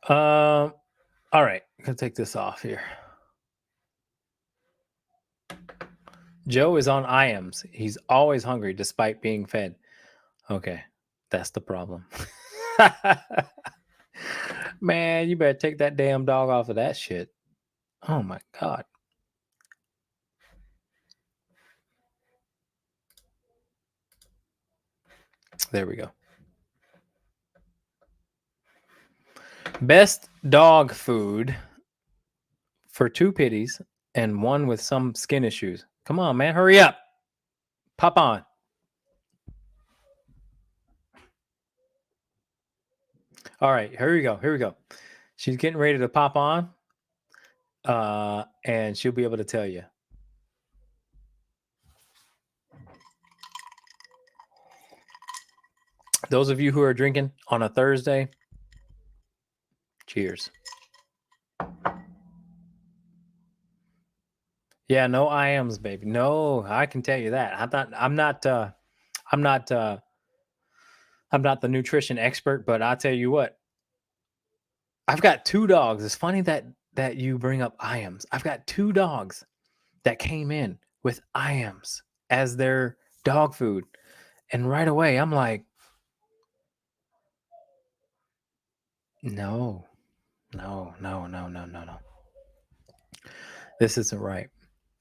All right, I'm gonna take this off here. Joe is on IAMS. He's always hungry despite being fed. Okay, that's the problem. Man, you better take that damn dog off of that shit. Oh my God. There we go. Best dog food for 2 pitties and 1 with some skin issues. Come on, man. Hurry up. Pop on. All right. Here we go. Here we go. She's getting ready to pop on. And she'll be able to tell you. Those of you who are drinking on a Thursday, cheers. Yeah, no IMs, baby. No, I can tell you that. I'm not the nutrition expert, but I'll tell you what. I've got 2 dogs. It's funny that you bring up IMs. I've got 2 dogs that came in with IMs as their dog food. And right away, I'm like, no. This isn't right.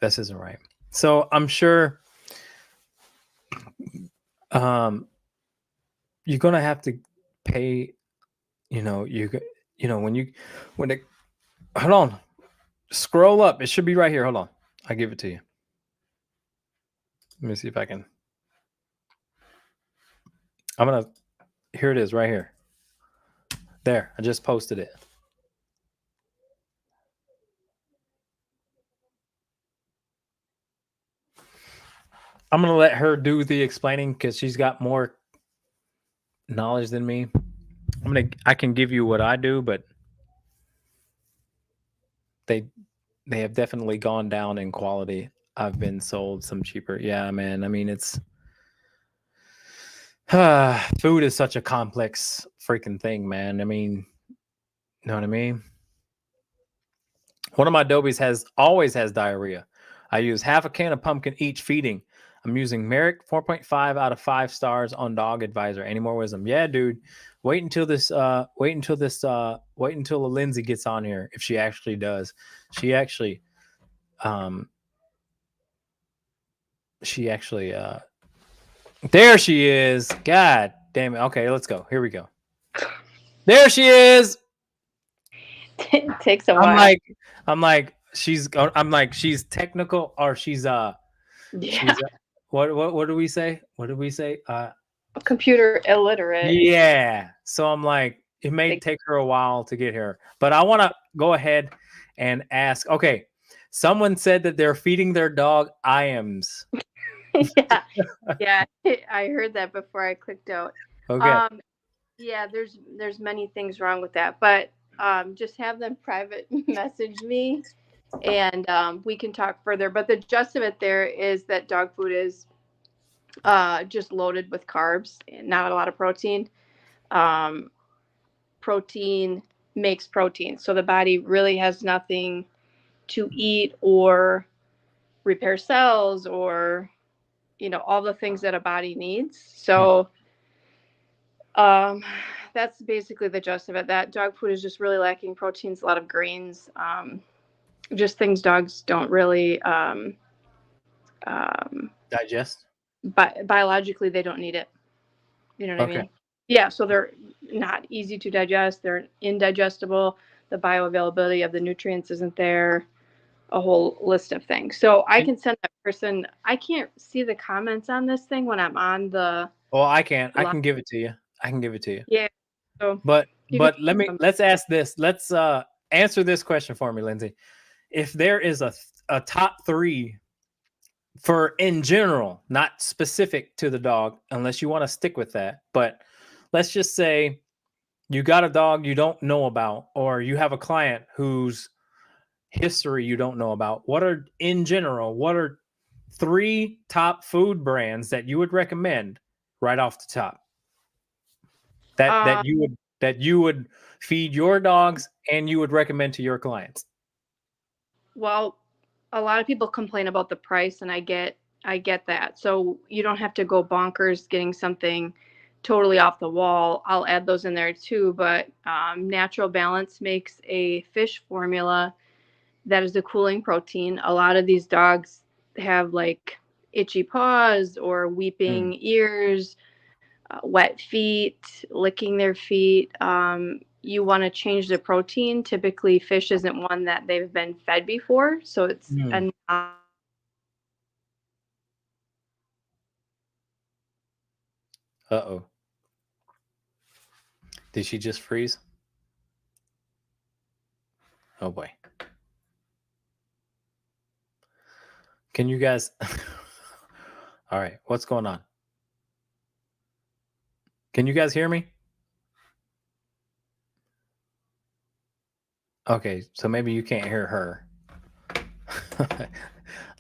This isn't right. So I'm sure you're going to have to pay, when it, hold on, scroll up. It should be right here. Hold on. I'll give it to you. Let me see if I can. Here it is right here. There, I just posted it. I'm going to let her do the explaining because she's got more knowledge than me. I can give you what I do, but they have definitely gone down in quality. I've been sold some cheaper. Yeah, man. It's food is such a complex freaking thing, man. I mean, you know what I mean? One of my Dobies always has diarrhea. I use half a can of pumpkin each feeding. I'm using Merrick 4.5 out of 5 stars on Dog Advisor. Any more wisdom? Yeah, dude. Wait until Lindsay gets on here. If she actually does. She actually there she is. God damn it. Okay, let's go. Here we go. There she is. It takes a while. I'm like she's technical, or she's what do we say? What did we say? Computer illiterate. Yeah. So I'm like, it may take her a while to get here, but I want to go ahead and ask. Okay, someone said that they're feeding their dog IAMS. Yeah, I heard that before I clicked out. Okay. Yeah, there's many things wrong with that, but just have them private message me, and we can talk further. But the gist of it there is that dog food is just loaded with carbs, not a lot of protein. Protein makes protein, so the body really has nothing to eat or repair cells or all the things that a body needs. So that's basically the gist of it. That dog food is just really lacking proteins, a lot of grains, just things dogs don't really digest. But biologically, they don't need it. You know what I mean? Yeah, so they're not easy to digest. They're indigestible. The bioavailability of the nutrients isn't there. A whole list of things. So I can send that person. I can't see the comments on this thing when I'm on the. Well, I can give it to you. Yeah. So, but let's ask this. Let's answer this question for me, Lindsay. If there is a top 3 for in general, not specific to the dog, unless you want to stick with that, but let's just say you got a dog you don't know about, or you have a client whose history you don't know about. What are 3 top food brands that you would recommend right off the top that you would feed your dogs and you would recommend to your clients? Well, a lot of people complain about the price, and I get that. So you don't have to go bonkers getting something totally off the wall. I'll add those in there too. But Natural Balance makes a fish formula that is a cooling protein. A lot of these dogs have like itchy paws or weeping ears, wet feet, licking their feet. You want to change the protein. Typically, fish isn't one that they've been fed before, so it's a Uh-oh. Did she just freeze? Oh boy. Can you guys all right, what's going on? Can you guys hear me? Okay, so maybe you can't hear her.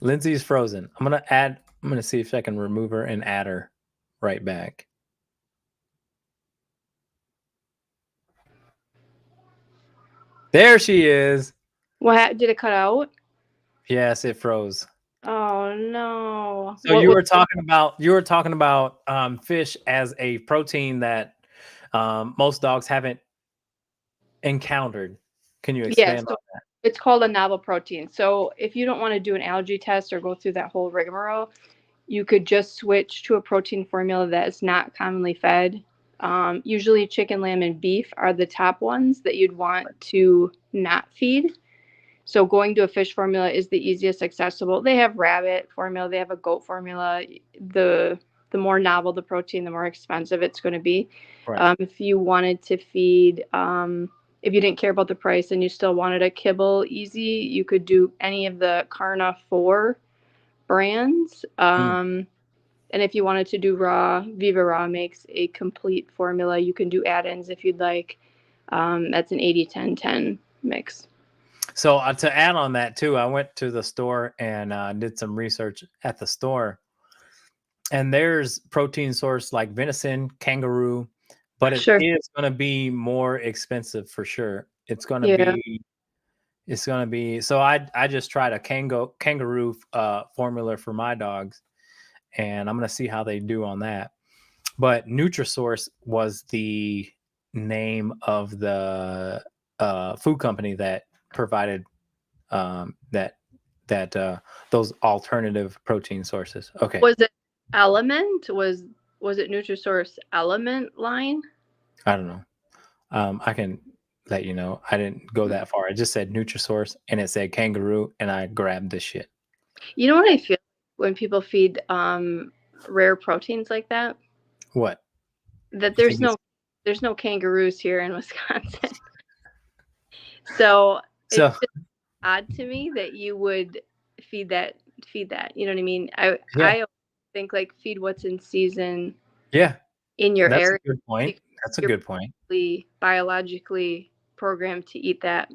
Lindsay's frozen. I'm gonna see if I can remove her and add her right back. There she is. What, did it cut out? Yes, it froze. Oh no. So you were talking about fish as a protein that most dogs haven't encountered. Can you expand on that? It's called a novel protein. So if you don't want to do an allergy test or go through that whole rigmarole, you could just switch to a protein formula that is not commonly fed. Usually chicken, lamb, and beef are the top ones that you'd want to not feed. So going to a fish formula is the easiest accessible. They have rabbit formula. They have a goat formula. The more novel the protein, the more expensive it's going to be. Right. If you wanted to feed, if you didn't care about the price and you still wanted a kibble easy, you could do any of the Carna 4 brands. And if you wanted to do raw, Viva Raw makes a complete formula. You can do add-ins if you'd like. That's an 80-10-10 mix. So to add on that too, I went to the store and did some research at the store. And there's protein source like venison, kangaroo, but it Sure. is going to be more expensive for sure. It's going to Yeah. be. So I just tried a kangaroo formula for my dogs, and I'm going to see how they do on that. But Nutrisource was the name of the food company that provided those alternative protein sources. Okay. Was it Element? Was it Nutrisource Element line? I don't know. I can let you know. I didn't go that far. I just said Nutrisource and it said kangaroo, and I grabbed this shit. You know what I feel when people feed rare proteins like that? What? That there's no kangaroos here in Wisconsin. So it's just odd to me that you would feed that. You know what I mean? I think like feed what's in season. Yeah. In your area. That's a good point. That's a good point. Biologically programmed to eat that.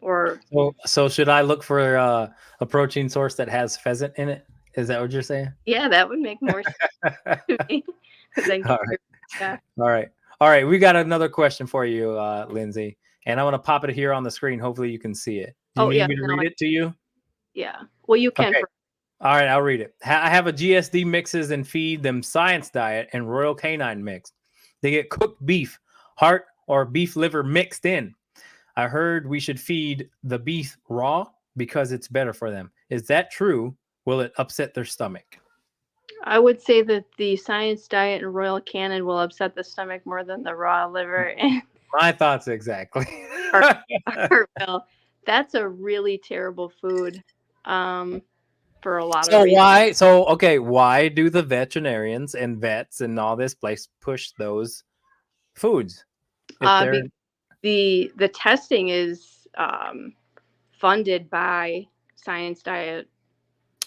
Or so should I look for a protein source that has pheasant in it? Is that what you're saying? Yeah, that would make more sense to me. All right. Yeah. All right. We got another question for you, Lindsay, and I want to pop it here on the screen. Hopefully you can see it. Do you need me to read it to you? Yeah. Well, you can. Okay. All right, I'll read it. I have a GSD mixes and feed them Science Diet and Royal Canine mix. They get cooked beef, heart, or beef liver mixed in. I heard we should feed the beef raw because it's better for them. Is that true? Will it upset their stomach? I would say that the Science Diet and Royal Canin will upset the stomach more than the raw liver. My thoughts exactly. Well, that's a really terrible food for a lot of reasons. Why do the veterinarians and vets and all this place push those foods? The testing is funded by Science Diet.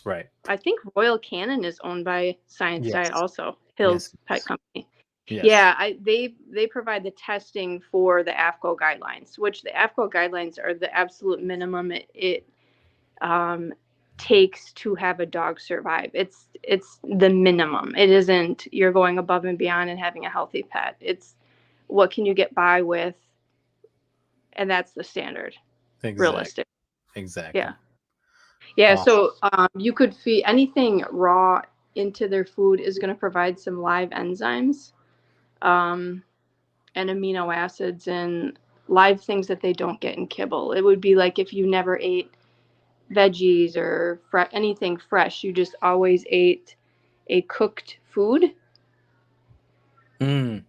Right. I think Royal Canin is owned by Science Diet also. Hill's Pet Company. Yes. Yeah, they provide the testing for the AAFCO guidelines, which the AAFCO guidelines are the absolute minimum it takes to have a dog survive. It's the minimum. It isn't you're going above and beyond and having a healthy pet. It's what can you get by with, and that's the standard. Realistic. Exactly. Yeah. Awesome. So you could feed anything raw into their food is going to provide some live enzymes and amino acids and live things that they don't get in kibble. It would be like if you never ate veggies or anything fresh, you just always ate a cooked food. You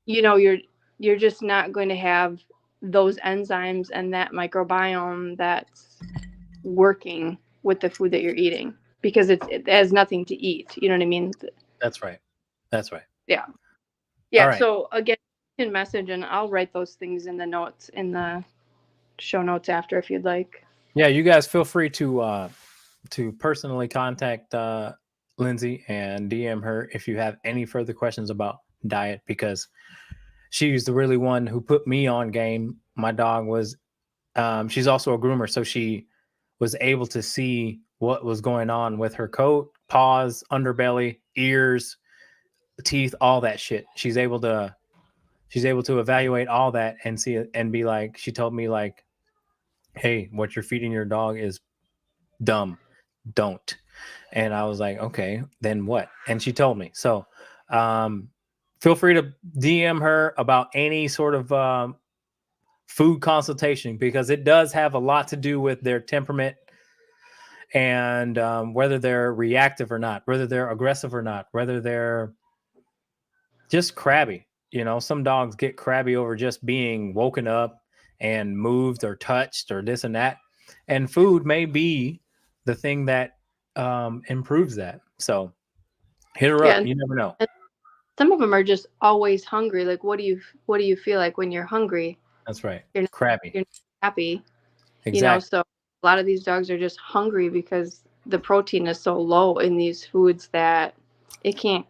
know, you're just not going to have those enzymes and that microbiome that's working with the food that you're eating because it has nothing to eat. You know what I mean? That's right. Yeah. Right. So again, you can message and I'll write those things in the notes in the show notes after if you'd like. Yeah, you guys feel free to personally contact Lindsay and DM her if you have any further questions about diet, because she's the really one who put me on game. My dog was she's also a groomer, so she was able to see what was going on with her coat, paws, underbelly, ears, teeth, all that shit. She's able to evaluate all that and see it and be like, she told me like, hey, what you're feeding your dog is dumb. Don't. And I was like, okay, then what? And she told me. So feel free to DM her about any sort of food consultation, because it does have a lot to do with their temperament and whether they're reactive or not, whether they're aggressive or not, whether they're just crabby. You know, some dogs get crabby over just being woken up and moved or touched or this and that. And food may be the thing that improves that. So hit her up. You never know. Some of them are just always hungry. Like, what do you feel like when you're hungry? That's right. You're crabby. You're not happy. Exactly. You know, so a lot of these dogs are just hungry because the protein is so low in these foods that it can't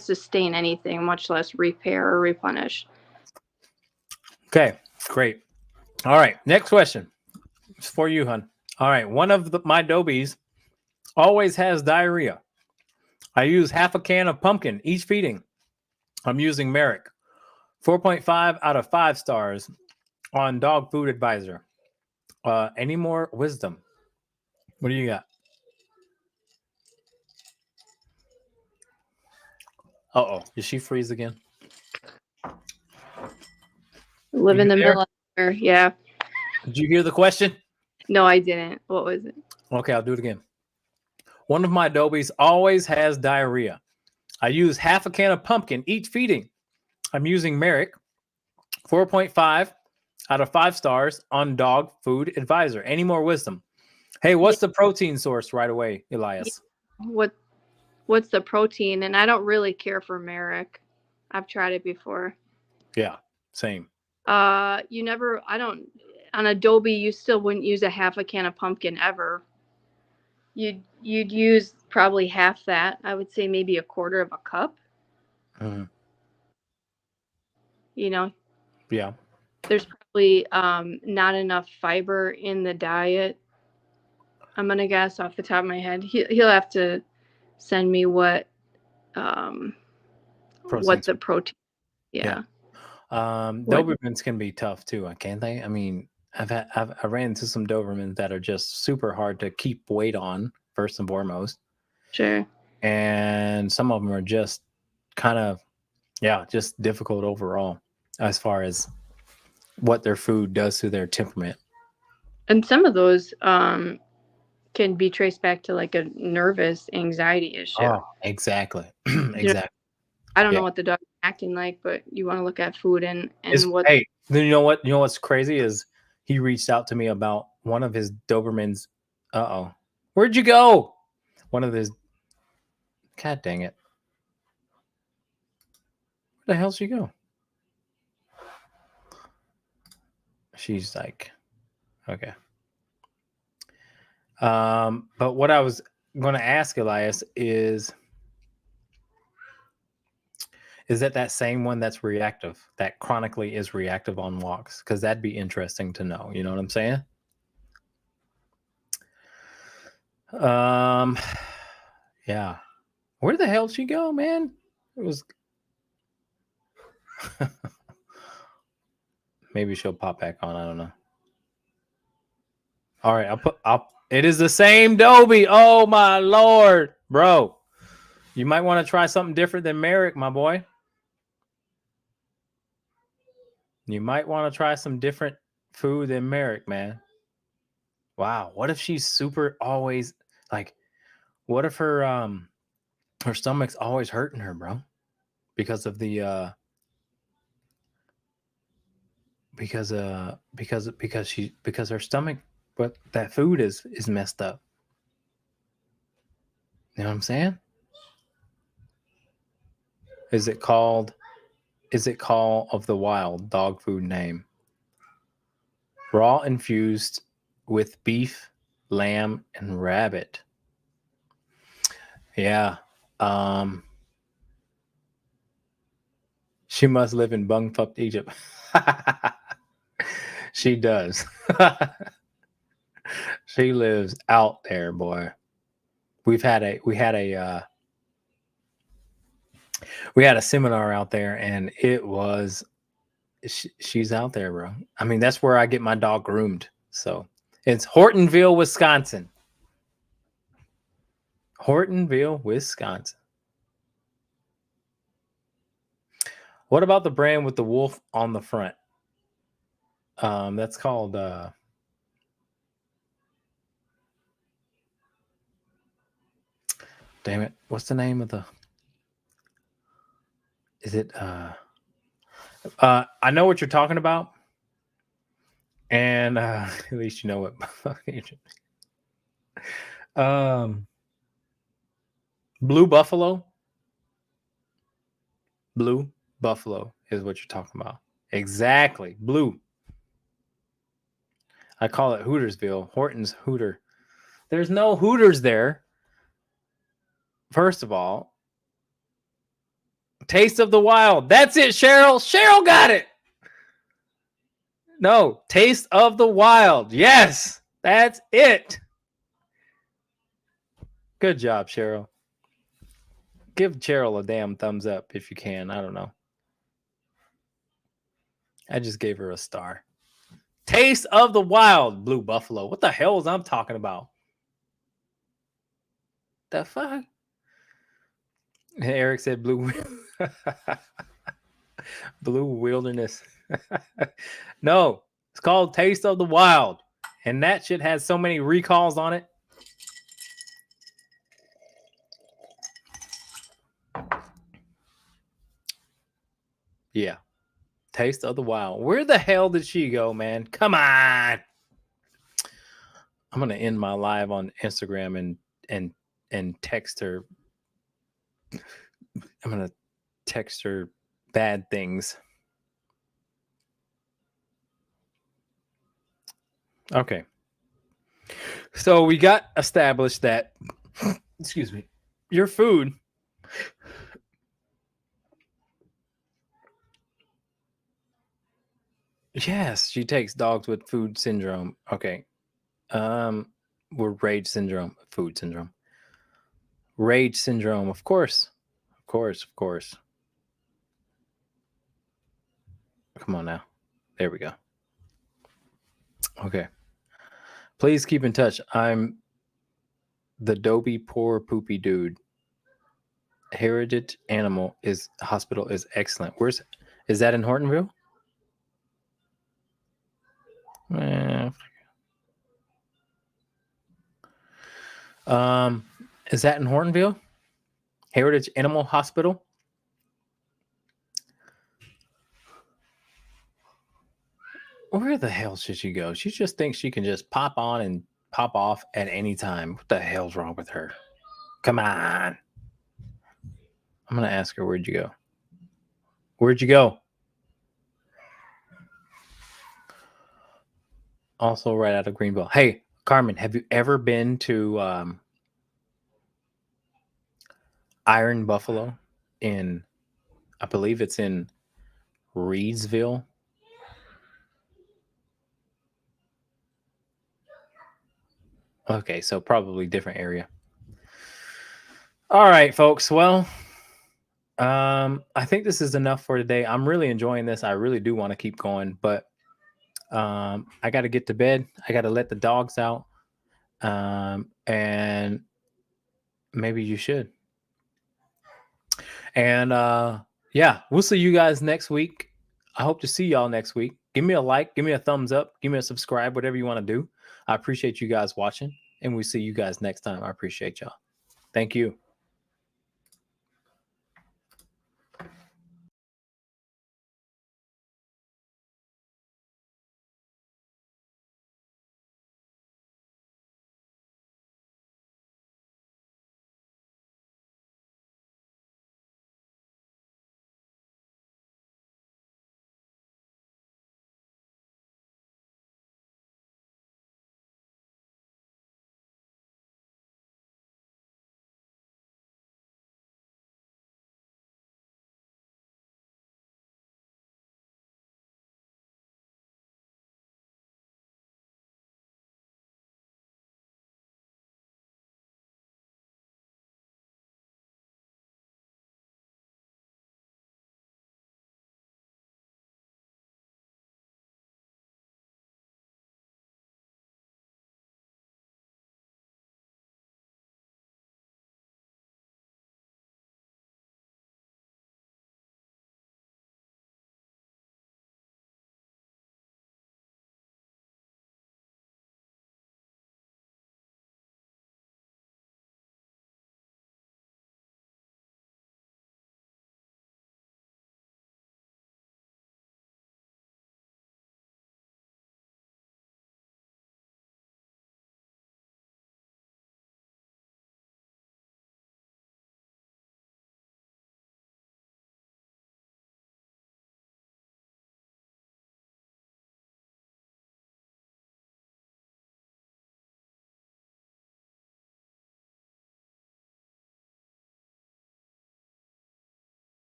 sustain anything, much less repair or replenish. Okay, great. All right, next question. It's for you, hon. All right, one of my Dobies always has diarrhea. I use half a can of pumpkin each feeding. I'm using Merrick. 4.5 out of 5 stars on Dog Food Advisor. Any more wisdom? What do you got? Uh-oh. Did she freeze again? Live in the middle of there. Yeah. Did you hear the question? No, I didn't. What was it? Okay, I'll do it again. One of my Adobe's always has diarrhea. I use half a can of pumpkin each feeding. I'm using Merrick. 4.5 out of 5 stars on Dog Food Advisor. Any more wisdom? Hey, what's the protein source right away, Elias? What's the protein? And I don't really care for Merrick. I've tried it before. Yeah, same. On Adobe, you still wouldn't use a half a can of pumpkin ever. You'd use probably half that. I would say maybe a quarter of a cup. Mm-hmm. You know? Yeah. There's probably not enough fiber in the diet. I'm gonna guess off the top of my head. He'll have to send me what the protein. Yeah. Dobermans can be tough too, can't they? I mean, I ran into some Dobermans that are just super hard to keep weight on, first and foremost. Sure. And some of them are just kind of, just difficult overall as far as what their food does to their temperament. And some of those can be traced back to like a nervous anxiety issue. Oh, exactly. Exactly. I don't know what the dog's acting like, but you want to look at food and what. Hey, then you know what? You know what's crazy is he reached out to me about one of his Dobermans. Where'd you go? One of his. God dang it! Where the hell'd she go? She's like, okay. But what I was going to ask Elias is that same one that's reactive, that chronically is reactive on walks? Because that'd be interesting to know. You know what I'm saying? Yeah. Where the hell did she go, man? It was. Maybe she'll pop back on. I don't know. All right, it is the same Dobie. Oh my Lord, bro. You might want to try something different than Merrick, my boy. You might want to try some different food than Merrick, man. Wow. What if she's super always like, what if her stomach's always hurting her, bro? Because of the because her stomach, but that food is messed up. You know what I'm saying? Is it Call of the Wild dog food name? Raw infused with beef, lamb, and rabbit. Yeah. She must live in Bungfucked Egypt. She does. She lives out there, boy. We had a seminar out there, and it was she's out there, bro. I mean, that's where I get my dog groomed. So it's Hortonville, Wisconsin. Hortonville, Wisconsin. What about the brand with the wolf on the front? That's called damn it. What's the name of the Is it I know what you're talking about. And at least you know what Blue Buffalo. Blue Buffalo is what you're talking about. Exactly. Blue. I call it Hootersville. Horton's Hooter. There's no Hooters there. First of all, Taste of the Wild. That's it, Cheryl. Cheryl got it. No, Taste of the Wild. Yes, that's it. Good job, Cheryl. Give Cheryl a damn thumbs up if you can. I don't know. I just gave her a star. Taste of the Wild, Blue Buffalo. What the hell is I'm talking about? The fuck? Eric said blue blue wilderness. No, it's called Taste of the Wild. And that shit has so many recalls on it. Yeah. Taste of the Wild. Where the hell did she go, man? Come on. I'm gonna end my live on Instagram and text her. I'm gonna text her bad things. Okay. So we got established that, excuse me, your food yes, she takes dogs with food syndrome. Okay. We're rage syndrome, food syndrome. Rage syndrome, of course. Of course, of course. Come on now. There we go. Okay. Please keep in touch. I'm the dopey, poor, poopy dude. Heritage Animal is Hospital is excellent. Is that in Hortonville? Is that in Hortonville? Heritage Animal Hospital? Where the hell should she go? She just thinks she can just pop on and pop off at any time. What the hell's wrong with her? Come on. I'm going to ask her, where'd you go? Where'd you go? Also right out of Greenville. Hey, Carmen, have you ever been to Iron Buffalo in, I believe it's in Reedsville? Okay, so probably different area. All right, folks. Well, I think this is enough for today. I'm really enjoying this. I really do want to keep going, but I got to get to bed. I got to let the dogs out. And maybe you should. And yeah, we'll see you guys next week. I hope to see y'all next week. Give me a like, give me a thumbs up, give me a subscribe, whatever you want to do. I appreciate you guys watching, and we'll see you guys next time. I appreciate y'all. Thank you.